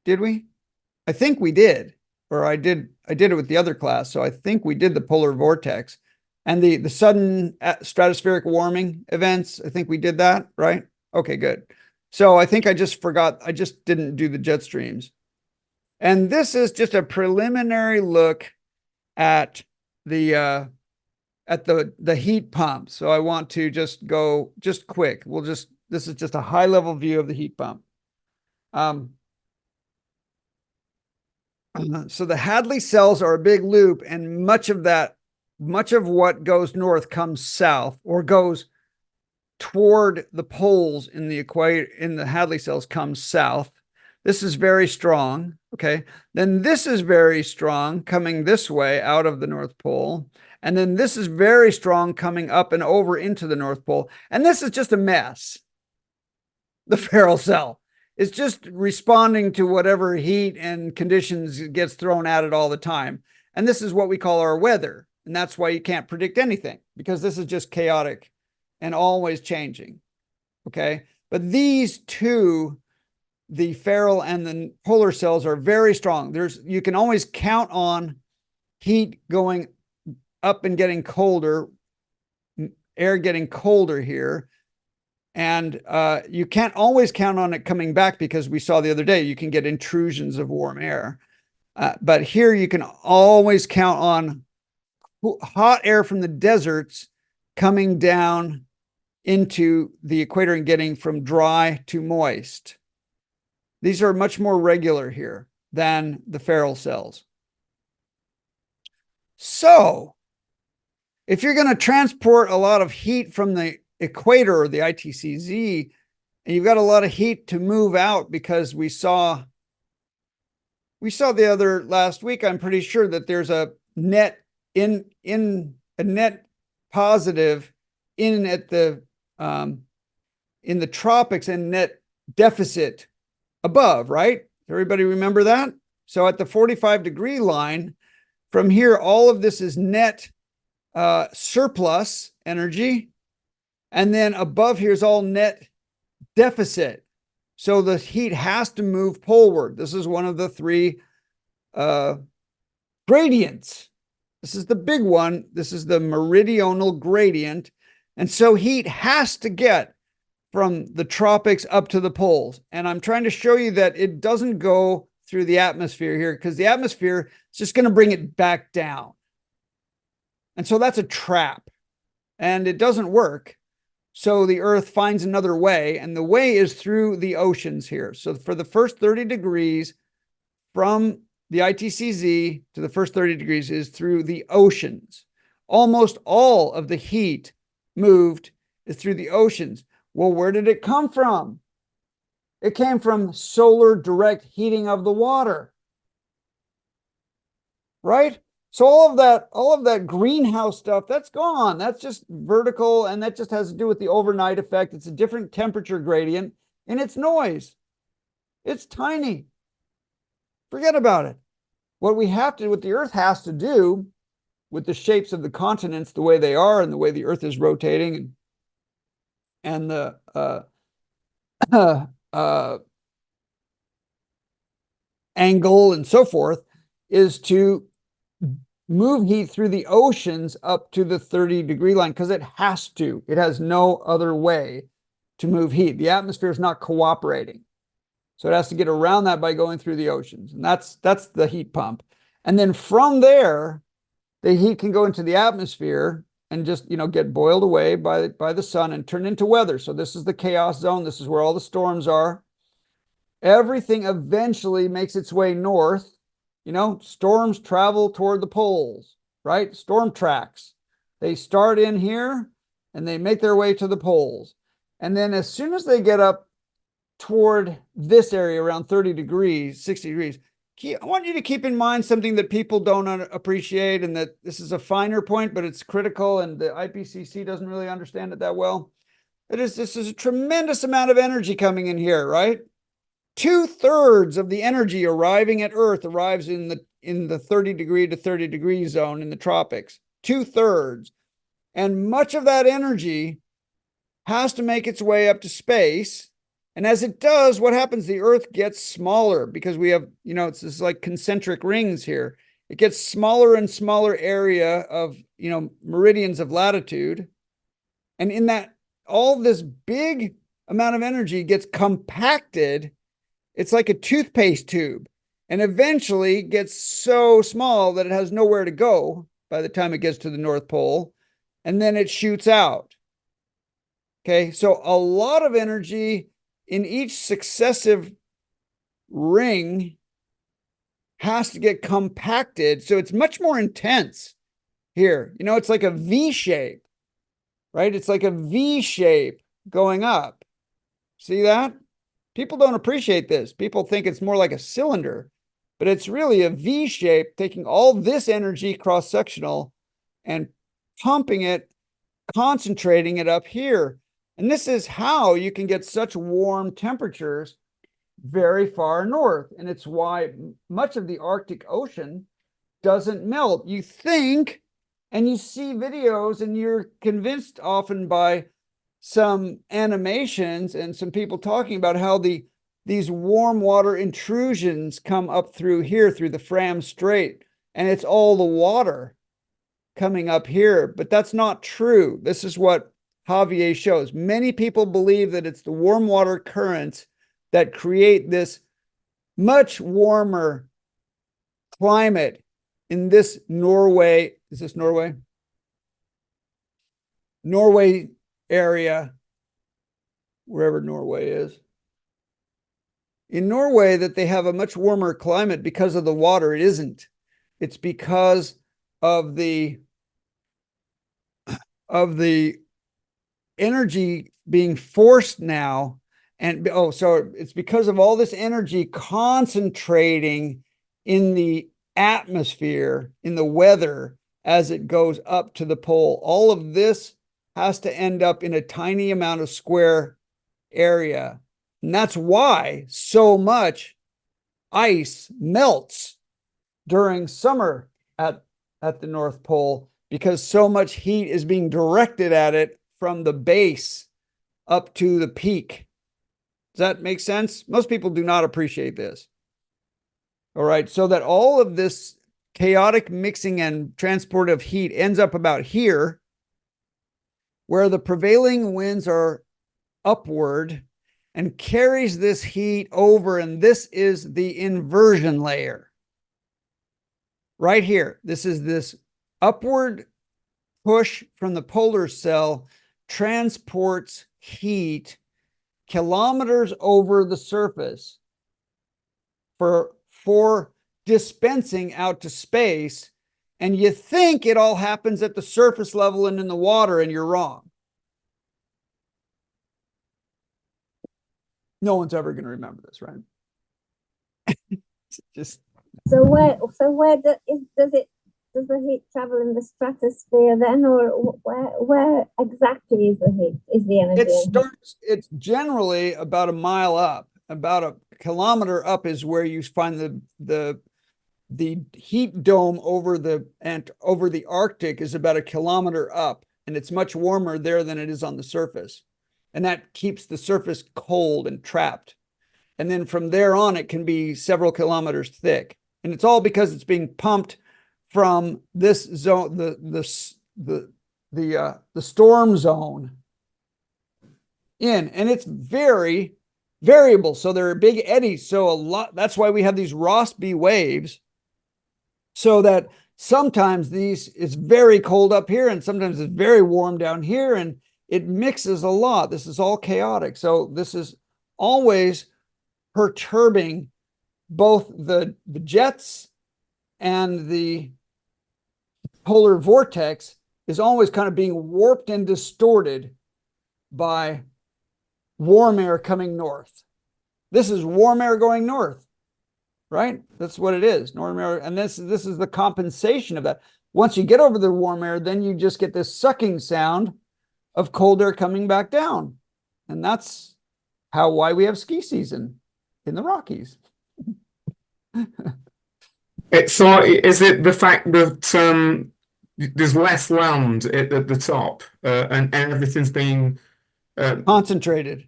Did we? I think we did, or I did it with the other class. So I think we did the polar vortex and the sudden stratospheric warming events. I think we did that, right? Okay, good. So I think I just forgot. I just didn't do the jet streams. And this is just a preliminary look at the heat pump. So I want to just go just quick. This is just a high level view of the heat pump. So the Hadley cells are a big loop, and much of what goes north comes south or goes toward the poles in the equator in the Hadley cells comes south. This is very strong. Okay. Then this is very strong coming this way out of the North Pole. And then this is very strong coming up and over into the North Pole. And this is just a mess. The Ferrel cell is just responding to whatever heat and conditions gets thrown at it all the time. And this is what we call our weather. And that's why you can't predict anything, because this is just chaotic and always changing. Okay. But these two, the Ferrel and the polar cells, are very strong. You can always count on heat going up and getting colder, air getting colder here. And you can't always count on it coming back, because we saw the other day, you can get intrusions of warm air. But here you can always count on hot air from the deserts coming down into the equator and getting from dry to moist. These are much more regular here than the Ferrel cells. So if you're going to transport a lot of heat from the equator or the ITCZ, and you've got a lot of heat to move out, because we saw the other last week, I'm pretty sure that there's a net net positive in the tropics and net deficit above, right? Everybody remember that? So at the 45-degree line, from here, all of this is net surplus energy. And then above here is all net deficit. So the heat has to move poleward. This is one of the three gradients. This is the big one. This is the meridional gradient. And so heat has to get from the tropics up to the poles. And I'm trying to show you that it doesn't go through the atmosphere here, because the atmosphere is just going to bring it back down. And so that's a trap, and it doesn't work. So the Earth finds another way, and the way is through the oceans here. So for the first 30 degrees from the ITCZ to the first 30 degrees is through the oceans. Almost all of the heat moved is through the oceans. Well, where did it come from? It came from solar direct heating of the water, right? So all of that greenhouse stuff, that's gone. That's just vertical, and that just has to do with the overnight effect. It's a different temperature gradient, and it's noise. It's tiny. Forget about it. What the Earth has to do with the shapes of the continents, the way they are, and the way the Earth is rotating, and the angle and so forth, is to move heat through the oceans up to the 30-degree line, because it has to. It has no other way to move heat. The atmosphere is not cooperating. So it has to get around that by going through the oceans. And that's the heat pump. And then from there, the heat can go into the atmosphere and just, get boiled away by the sun and turn into weather. So this is the chaos zone. This is where all the storms are. Everything eventually makes its way north. Storms travel toward the poles, right? Storm tracks. They start in here and they make their way to the poles. And then as soon as they get up toward this area around 30 degrees, 60 degrees, I want you to keep in mind something that people don't appreciate, and that this is a finer point, but it's critical, and the IPCC doesn't really understand it that well. This is a tremendous amount of energy coming in here, right? 2/3 of the energy arriving at Earth arrives in the 30 degree to 30 degree zone in the tropics. 2/3. And much of that energy has to make its way up to space. And as it does, what happens? The Earth gets smaller, because we have, it's just like concentric rings here. It gets smaller and smaller area of, meridians of latitude. And in that, all this big amount of energy gets compacted. It's like a toothpaste tube, and eventually gets so small that it has nowhere to go by the time it gets to the North Pole, and then it shoots out. Okay, so a lot of energy in each successive ring has to get compacted, so it's much more intense here. It's like a V shape, right? It's like a V shape going up. See that? People don't appreciate this. People think it's more like a cylinder, but it's really a V shape, taking all this energy cross-sectional and pumping it, concentrating it up here. And this is how you can get such warm temperatures very far north. And it's why much of the Arctic Ocean doesn't melt. You think, and you see videos, and you're convinced often by some animations and some people talking about how these warm water intrusions come up through here, through the Fram Strait, and it's all the water coming up here. But that's not true. This is what Javier shows. Many people believe that it's the warm water currents that create this much warmer climate in this Norway. Is this Norway? Norway area, wherever Norway is. In Norway, that they have a much warmer climate because of the water. It isn't. It's because of the energy being forced now. And so it's because of all this energy concentrating in the atmosphere, in the weather, as it goes up to the pole. All of this has to end up in a tiny amount of square area. And that's why so much ice melts during summer at the North Pole, because so much heat is being directed at it from the base up to the peak. Does that make sense? Most people do not appreciate this. All right, so that all of this chaotic mixing and transport of heat ends up about here, where the prevailing winds are upward and carries this heat over, and this is the inversion layer. Right here, this is this upward push from the polar cell transports heat kilometers over the surface for dispensing out to space. And you think it all happens at the surface level and in the water, and you're wrong. No one's ever going to remember this, right? Just So where does the heat travel in the stratosphere then, or where exactly is the heat? Is the energy? it's generally about a mile up, about a kilometer up is where you find the heat dome over the Arctic is about a kilometer up, and it's much warmer there than it is on the surface. And that keeps the surface cold and trapped. And then from there on, it can be several kilometers thick. And it's all because it's being pumped from this zone, the storm zone in, and it's very variable. So there are big eddies. So that's why we have these Rossby waves, so that sometimes it's very cold up here and sometimes it's very warm down here, and it mixes a lot. This is all chaotic. So this is always perturbing both the jets, and the polar vortex is always kind of being warped and distorted by warm air coming north. This is warm air going north, right? That's what it is, warm air. And this is the compensation of that. Once you get over the warm air, then you just get this sucking sound of cold air coming back down. And that's why we have ski season in the Rockies. So is it the fact that there's less land at the top and everything's being Concentrated.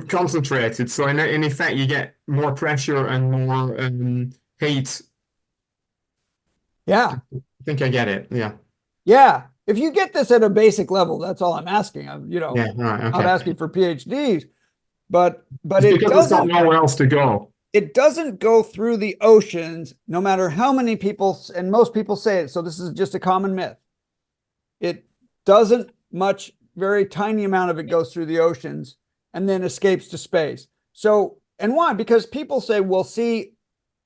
concentrated? So in effect, you get more pressure and more heat. Yeah. I think I get it. Yeah. Yeah. If you get this at a basic level, that's all I'm asking. Yeah. Right. I'm Okay. not asking for PhDs, but It's it because there's not doesn't. nowhere else to go. It doesn't go through the oceans, no matter how many people, and most people say it. So this is just a common myth. It doesn't much, very tiny amount of it goes through the oceans and then escapes to space. So, and why? Because people say, well, see,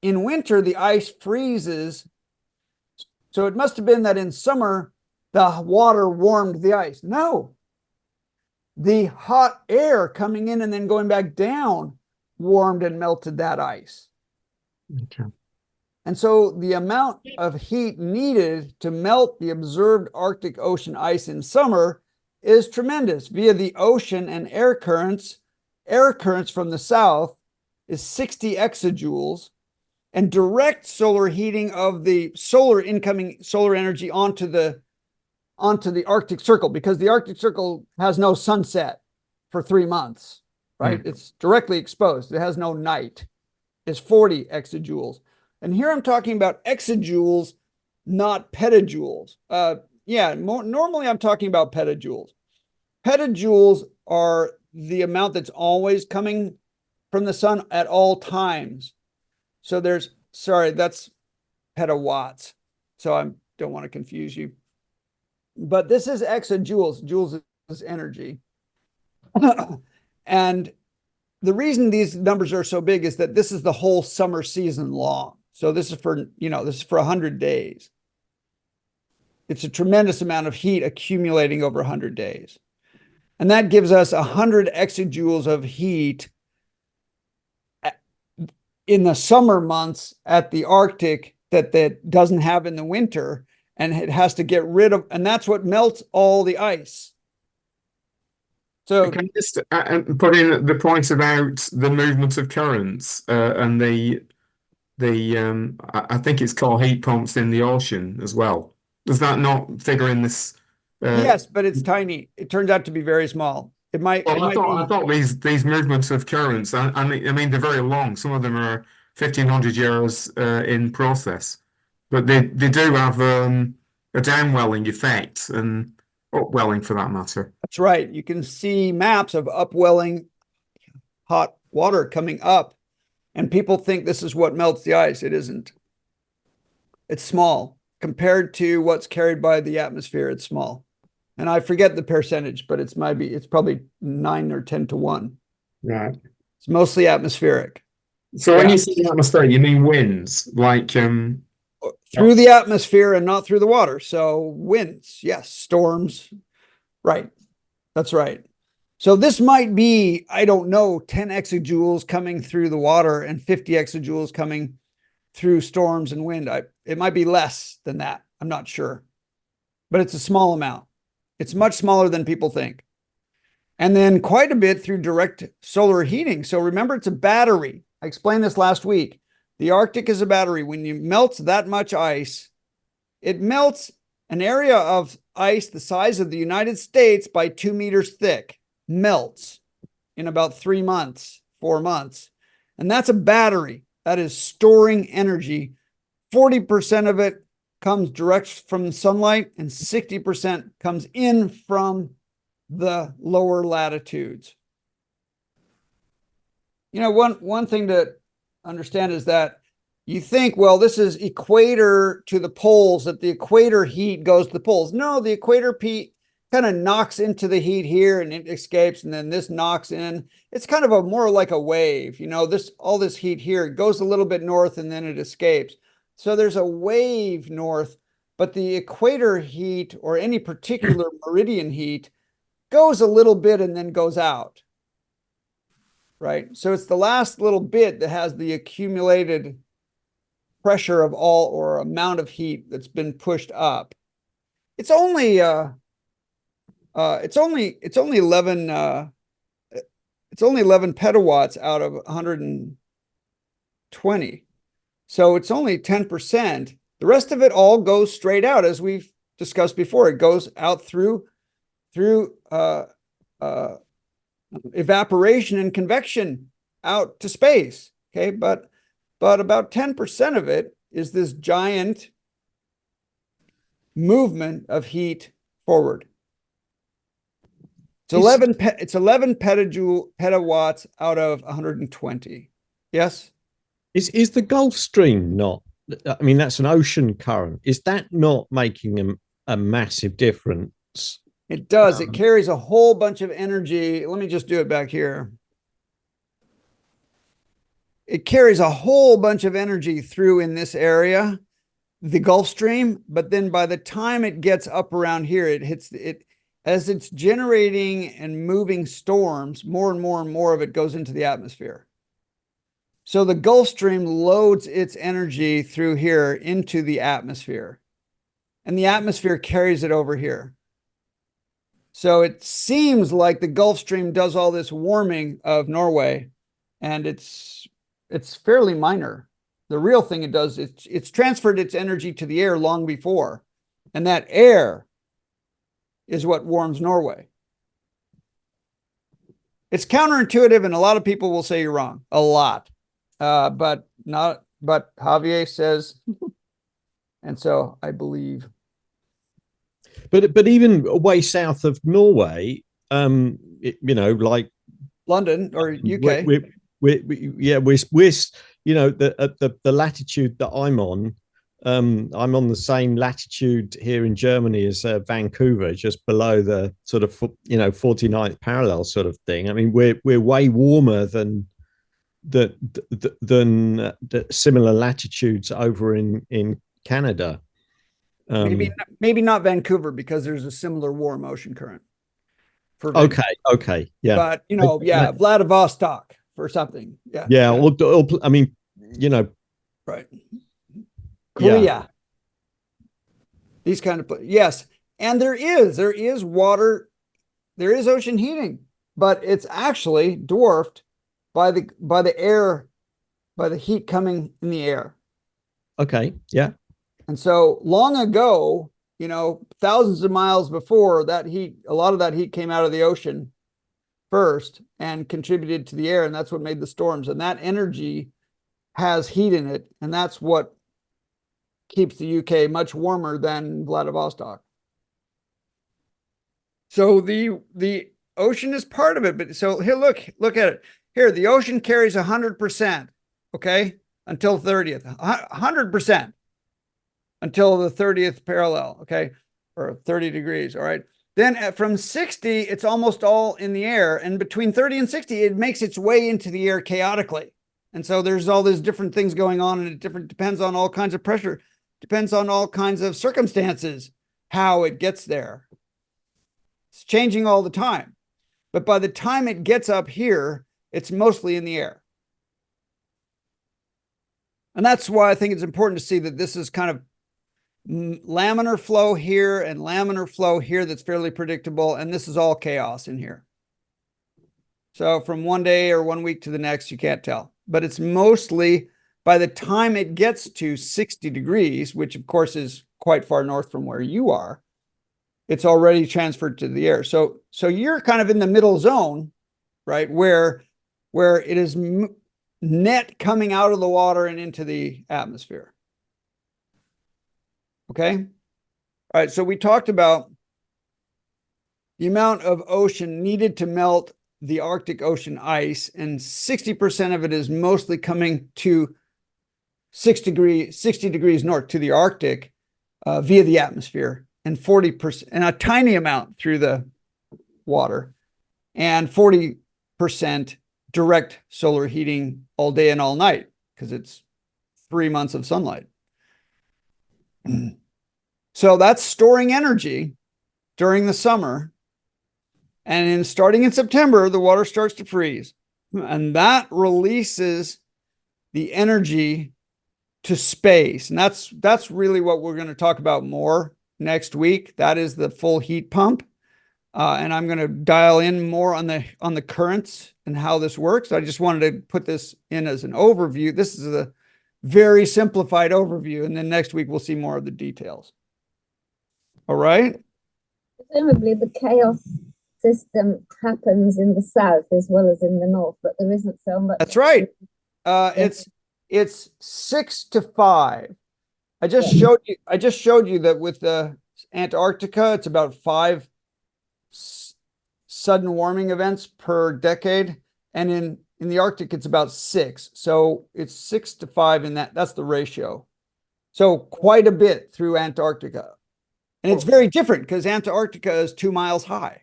in winter, the ice freezes. So it must have been that in summer, the water warmed the ice. No, the hot air coming in and then going back down warmed and melted that ice. Okay. And so the amount of heat needed to melt the observed Arctic Ocean ice in summer is tremendous via the ocean and air currents. Air currents from the south is 60 exajoules, and direct solar heating of the incoming solar energy onto the Arctic Circle, because the Arctic Circle has no sunset for 3 months. Right? It's directly exposed. It has no night. It's 40 exajoules. And here I'm talking about exajoules, not petajoules. Normally I'm talking about petajoules. Petajoules are the amount that's always coming from the sun at all times. So that's petawatts. So I don't want to confuse you. But this is exajoules. Joules is energy. And the reason these numbers are so big is that this is the whole summer season long. So this is for 100 days. It's a tremendous amount of heat accumulating over 100 days. And that gives us 100 exajoules of heat in the summer months at the Arctic that doesn't have in the winter. And it has to get rid of, and that's what melts all the ice. So Can you just put in the point about the movement of currents and I think it's called heat pumps in the ocean as well. Does that not figure in this? yes, but it's tiny. It turns out to be very small. It might. Well, It I might thought be. I thought these movements of currents. I mean they're very long. Some of them are 1,500 years in process, but they do have a downwelling effect and upwelling for that matter. That's right. You can see maps of upwelling hot water coming up, and people think this is what melts the ice. It isn't. It's small compared to what's carried by the atmosphere. It's small, and I forget the percentage, but it's probably 9 or 10 to 1. Right. It's mostly atmospheric. So when Yeah. you say atmosphere, you mean winds, like Through the atmosphere and not through the water. So winds, yes, storms. Right. That's right. So this might be, I don't know, 10 exajoules coming through the water and 50 exajoules coming through storms and wind. It might be less than that. I'm not sure. But it's a small amount. It's much smaller than people think. And then quite a bit through direct solar heating. So remember, it's a battery. I explained this last week. The Arctic is a battery. When you melt that much ice, it melts an area of ice the size of the United States by 2 meters thick. Melts in about 3 months, 4 months. And that's a battery. That is storing energy. 40% of it comes direct from sunlight and 60% comes in from the lower latitudes. You know, one thing to understand is that you think, well, this is equator to the poles, that the equator heat goes to the poles. No, the equator heat kind of knocks into the heat here and it escapes, and then this knocks in. It's kind of a more like a wave, you know, all this heat here, it goes a little bit north and then it escapes. So there's a wave north, but the equator heat or any particular meridian heat goes a little bit and then goes out. Right? So it's the last little bit that has the accumulated pressure of all or amount of heat that's been pushed up. It's only 11 petawatts out of 120. So it's only 10%. The rest of it all goes straight out, as we've discussed before. It goes out through evaporation and convection out to space. Okay, but about 10% of it is this giant movement of heat forward. It's 11 petawatts out of 120. Yes. Is the Gulf Stream not? I mean, that's an ocean current. Is that not making a massive difference? It does. It carries a whole bunch of energy. Let me just do it back here. It carries a whole bunch of energy through in this area, the Gulf Stream, but then by the time it gets up around here, it hits it as it's generating and moving storms, more and more and more of it goes into the atmosphere. So the Gulf Stream loads its energy through here into the atmosphere, and the atmosphere carries it over here. So it seems like the Gulf Stream does all this warming of Norway, and it's fairly minor. The real thing it does, it's transferred its energy to the air long before, and that air is what warms Norway. It's counterintuitive, and a lot of people will say you're wrong, a lot, but Javier says, and so I believe. But even way south of Norway, you know, like London or UK, we're you know, the latitude that I'm on the same latitude here in Germany as Vancouver, just below the sort of 49th parallel sort of thing. I mean, we're way warmer than the similar latitudes over in Canada. Maybe not Vancouver, because there's a similar warm ocean current. Okay, yeah. But Vladivostok for something. Yeah. I mean, you know, right. Korea. Yeah. These kind of yes, and there is water, there is ocean heating. but it's actually dwarfed by the air, by the heat coming in the air. Okay. Yeah. And so long ago, you know, thousands of miles before, that heat, a lot of that heat came out of the ocean first and contributed to the air, and that's what made the storms. And that energy has heat in it, and that's what keeps the UK much warmer than Vladivostok. So the ocean is part of it, but so here, look at it. Here, the ocean carries 100%, okay, until 30th, 100% until the 30th parallel, okay, or 30 degrees, all right? Then from 60, it's almost all in the air, and between 30 and 60, it makes its way into the air chaotically. And so there's all these different things going on, and it depends on all kinds of pressure, depends on all kinds of circumstances, how it gets there. It's changing all the time. But by the time it gets up here, it's mostly in the air. And that's why I think it's important to see that this is kind of laminar flow here and laminar flow here that's fairly predictable. And this is all chaos in here. So from one day or 1 week to the next, you can't tell. But it's mostly by the time it gets to 60 degrees, which of course is quite far north from where you are, it's already transferred to the air. So you're kind of in the middle zone, right? Where it is net coming out of the water and into the atmosphere. Okay. All right. So we talked about the amount of ocean needed to melt the Arctic Ocean ice, and 60% of it is mostly coming to 60 degrees north to the Arctic via the atmosphere, and 40%, and a tiny amount through the water, and 40% direct solar heating all day and all night, because it's 3 months of sunlight. So that's storing energy during the summer. And starting in September, the water starts to freeze. And that releases the energy to space. And that's really what we're going to talk about more next week. That is the full heat pump. And I'm going to dial in more on the currents and how this works. I just wanted to put this in as an overview. This is a very simplified overview. And then next week, we'll see more of the details. All right. Presumably the chaos system happens in the south as well as in the north, but there isn't so much. That's right. It's 6 to 5. I just showed you that with the Antarctica, it's about 5 sudden warming events per decade, and in the Arctic, it's about 6. So it's 6 to 5 in that's the ratio. So quite a bit through Antarctica, and it's very different because Antarctica is 2 miles high.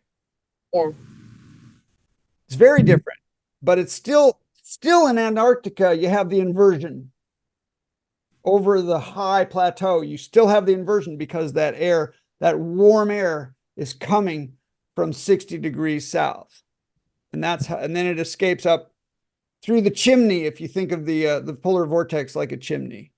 Yeah. It's very different, but it's still in Antarctica, you have the inversion. Over the high plateau, you still have the inversion because that warm air is coming from 60 degrees south. And then it escapes up through the chimney, if you think of the polar vortex like a chimney.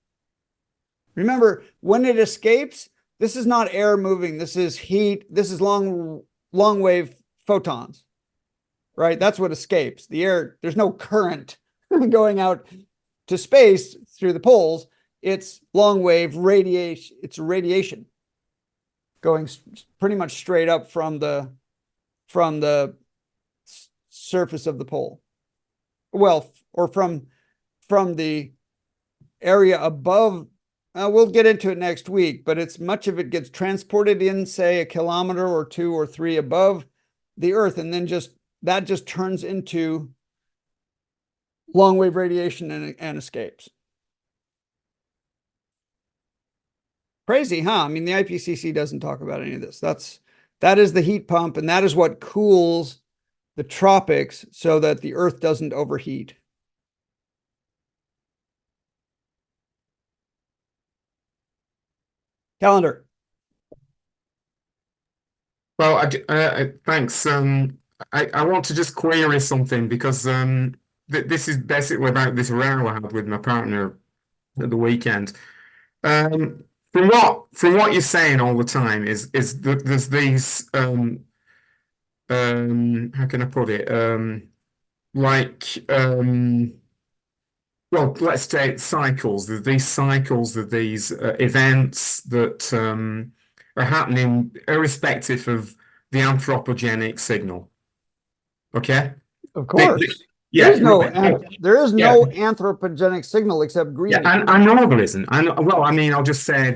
Remember, when it escapes, this is not air moving, this is heat, this is long wave photons, right? That's what escapes. The air, there's no current going out to space through the poles. It's long wave radiation. It's radiation going pretty much straight up from the surface of the pole. Well, or from the area above. We'll get into it next week, but much of it gets transported in, say, 1 kilometer or 2 or 3 above the Earth, and then that just turns into long wave radiation and escapes. Crazy, huh? I mean, the IPCC doesn't talk about any of this. That is the heat pump, and that is what cools the tropics so that the Earth doesn't overheat. Calendar. Well, thanks. I want to just query something because this is basically about this row I had with my partner at the weekend. From what you're saying all the time is that there's these how can I put it? Like, well, let's take cycles. There's these cycles of these events that are happening irrespective of the anthropogenic signal. Okay? Of course. Yeah, There is no right. there is Yeah. no anthropogenic signal except green. Yeah, I know there isn't. Well, I mean, I'll just say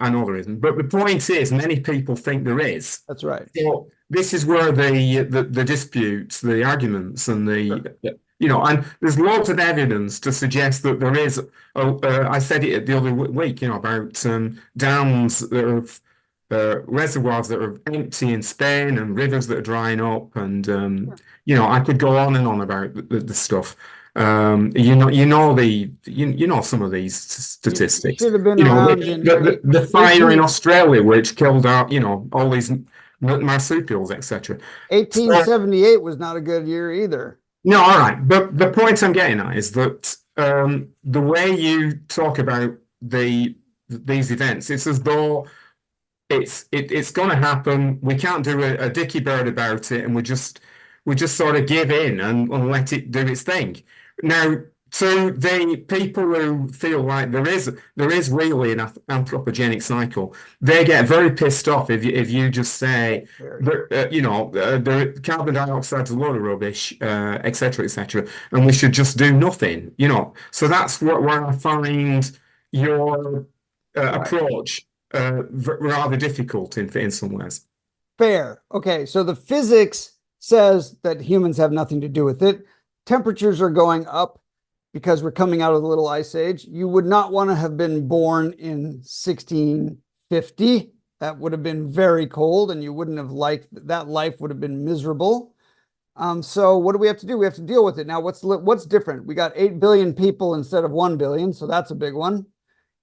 I know there isn't. But the point is, many people think there is. That's right. So this is where the disputes, the arguments, and and there's loads of evidence to suggest that there is. I said it the other week, about dams that are reservoirs that are empty in Spain and rivers that are drying up, and I could go on and on about the stuff. You know some of these statistics. You should have been You know, around the fire in Australia, which killed out, all these marsupials, etc. 1878 was not a good year either. No, all right. But the point I'm getting at is that the way you talk about these events, it's as though it's going to happen. We can't do a dicky bird about it, and we just sort of give in and let it do its thing. Now, to the people who feel like there is really an anthropogenic cycle, they get very pissed off if you just say the carbon dioxide is a load of rubbish, etc., etc., and we should just do nothing. So that's where I find your approach rather difficult in some ways. Fair. Okay, so the physics says that humans have nothing to do with it. Temperatures are going up because we're coming out of the little ice age. You would not want to have been born in 1650. That would have been very cold, and you wouldn't have liked that. Life would have been miserable. So what do we have to do? We have to deal with it. Now, what's different? We got 8 billion people instead of 1 billion, so that's a big one.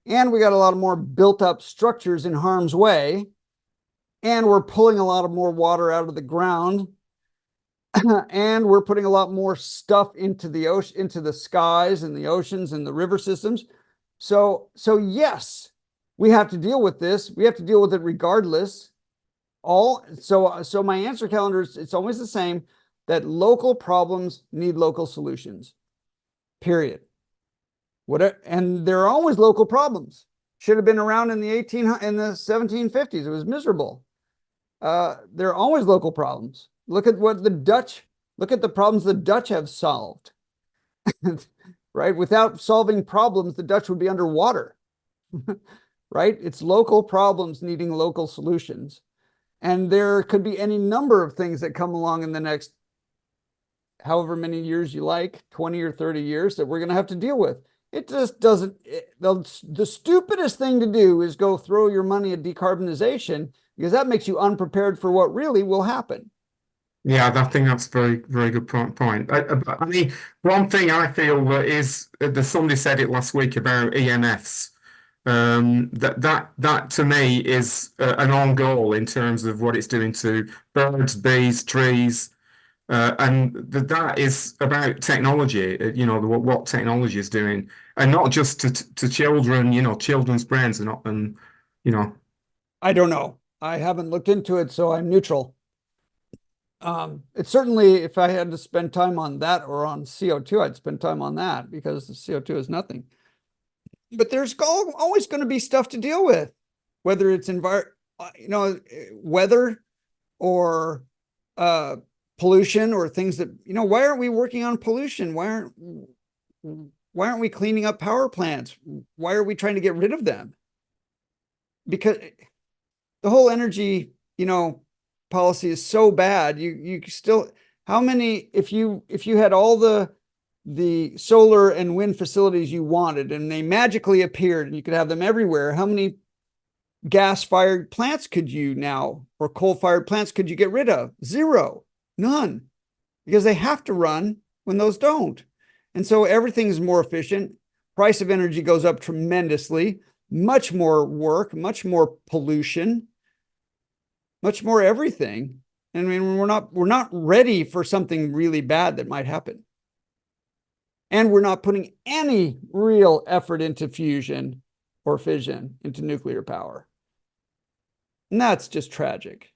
And we got a lot of more built up structures in harm's way. And we're pulling a lot of more water out of the ground. And we're putting a lot more stuff into the ocean, into the skies and the oceans and the river systems. So yes, we have to deal with this. We have to deal with it regardless. So my answer calendar is, it's always the same, that local problems need local solutions. Period. And there are always local problems. Should have been around in the 1750s. It was miserable. There are always local problems. Look at the problems the Dutch have solved. Right? Without solving problems, the Dutch would be underwater. Right? It's local problems needing local solutions. And there could be any number of things that come along in the next however many years you like, 20 or 30 years, that we're going to have to deal with. It just doesn't, the stupidest thing to do is go throw your money at decarbonization, because that makes you unprepared for what really will happen. Yeah, I think that's a very, very good point. I mean, one thing I feel that is, somebody said it last week about EMFs. That to me is an on goal in terms of what it's doing to birds, bees, trees. And that is about technology, what technology is doing, and not just to children, children's brains, and I don't know. I haven't looked into it, so I'm neutral. It's certainly, if I had to spend time on that or on CO2, I'd spend time on that, because the CO2 is nothing. But there's always going to be stuff to deal with, whether it's weather or pollution or things that, why aren't we working on pollution? Why aren't we cleaning up power plants? Why are we trying to get rid of them? Because the whole energy, policy is so bad. You still, how many, if you had all the solar and wind facilities you wanted, and they magically appeared and you could have them everywhere, how many gas-fired plants could you now, or coal-fired plants could you get rid of? Zero. None, because they have to run when those don't. And so everything's more efficient. Price of energy goes up tremendously, much more work, much more pollution, much more everything. I mean, we're not ready for something really bad that might happen. And we're not putting any real effort into fusion or fission, into nuclear power. And that's just tragic.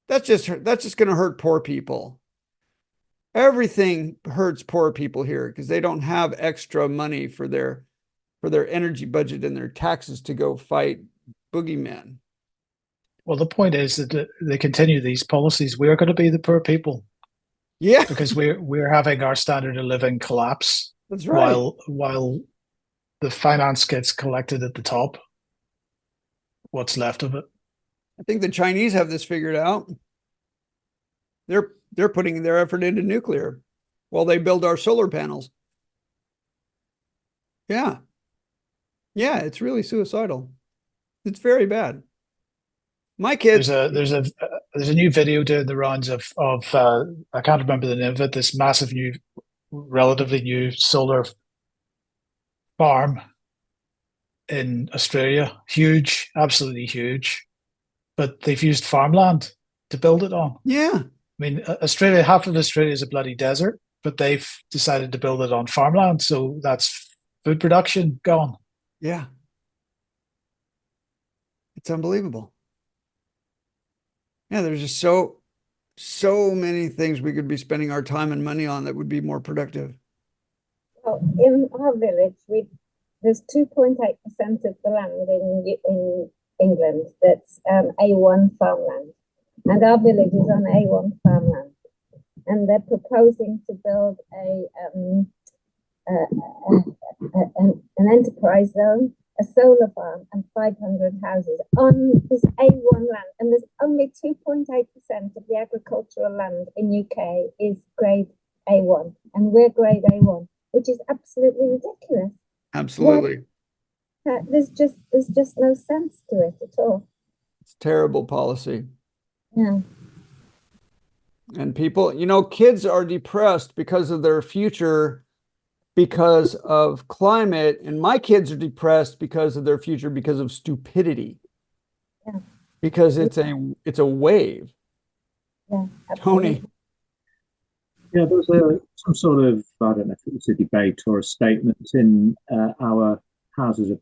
That's just going to hurt poor people. Everything hurts poor people here because they don't have extra money for their energy budget and their taxes to go fight boogeymen. Well, the point is that they continue these policies. We are going to be the poor people. Yeah, because we're having our standard of living collapse. That's right. While the finance gets collected at the top, what's left of it. I think the Chinese have this figured out. They're putting their effort into nuclear while they build our solar panels. Yeah. Yeah, it's really suicidal. It's very bad. My kids. There's a new video doing the rounds of I can't remember the name of it. This massive new, relatively new solar farm in Australia, huge, absolutely huge, but they've used farmland to build it on. Yeah. I mean, Australia, half of Australia is a bloody desert, but they've decided to build it on farmland. So that's food production gone. Yeah. It's unbelievable. Yeah, there's just so many things we could be spending our time and money on that would be more productive. Well, in our village, there's 2.8% of the land in England that's A1 farmland. And our village is on A1 farmland, and they're proposing to build an enterprise zone, a solar farm, and 500 houses on this A1 land. And there's only 2.8% of the agricultural land in UK is grade A1, and we're grade A1, which is absolutely ridiculous. Absolutely. There's just no sense to it at all. It's terrible policy. Yeah. And people, kids are depressed because of their future, because of climate, and my kids are depressed because of their future because of stupidity. Yeah. Because it's a wave. Yeah. Tony. Absolutely. Yeah, there was some sort of, I don't know if it was a debate or a statement in our Houses of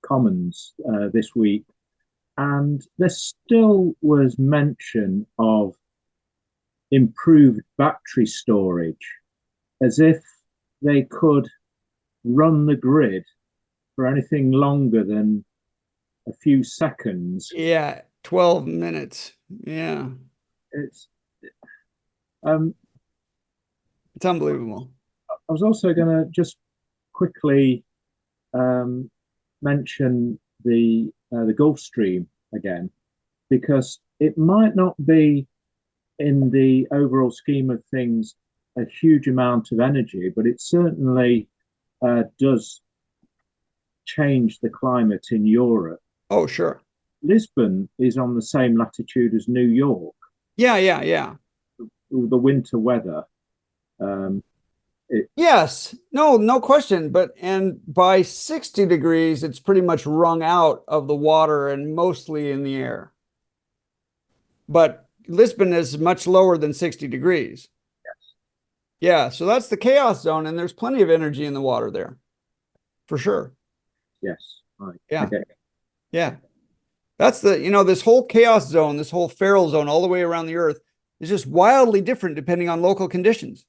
Commons this week, and there still was mention of improved battery storage, as if they could run the grid for anything longer than a few seconds. Yeah, 12 minutes. Yeah. It's unbelievable. I was also going to just quickly mention the Gulf Stream again, because it might not be in the overall scheme of things a huge amount of energy, but it certainly does change the climate in Europe. Oh, sure. Lisbon is on the same latitude as New York. Yeah. The winter weather. Yes, no question. And by 60 degrees, it's pretty much wrung out of the water and mostly in the air. But Lisbon is much lower than 60 degrees. Yes. Yeah, so that's the chaos zone, and there's plenty of energy in the water there, for sure. Yes. Right. Yeah. Okay. Yeah. That's this whole chaos zone, this whole feral zone all the way around the earth is just wildly different depending on local conditions.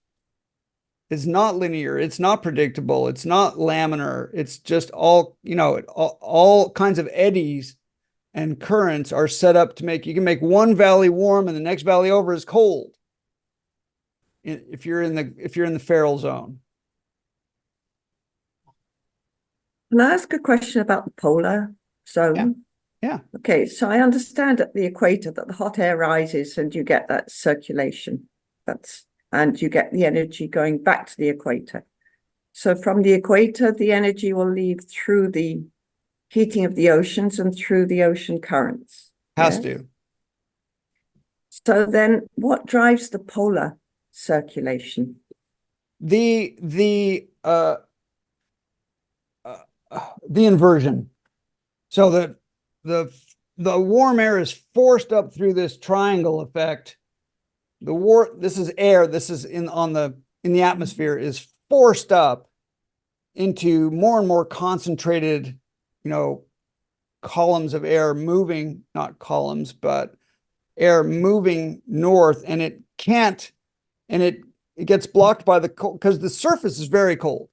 It's not linear. It's not predictable. It's not laminar. It's just all kinds of eddies and currents are set up to you can make one valley warm and the next valley over is cold. If you're in the feral zone. Can I ask a question about the polar zone? Yeah. Okay, so I understand at the equator that the hot air rises and you get that circulation. And you get the energy going back to the equator. So from the equator, the energy will leave through the heating of the oceans and through the ocean currents. Has to. So then what drives the polar circulation? The inversion. So that the warm air is forced up through this triangle effect. This is air, this is in the atmosphere, is forced up into more and more concentrated, columns of air moving, not columns, but air moving north, and it can't, and it gets blocked by the cold because the surface is very cold.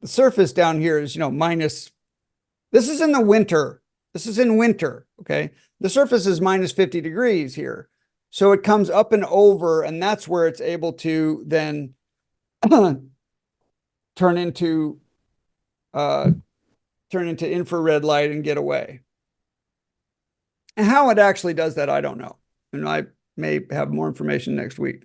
The surface down here is, minus, this is in the winter. This is in winter, okay? The surface is minus 50 degrees here. So it comes up and over, and that's where it's able to then turn into infrared light and get away. And how it actually does that, I don't know. And I may have more information next week.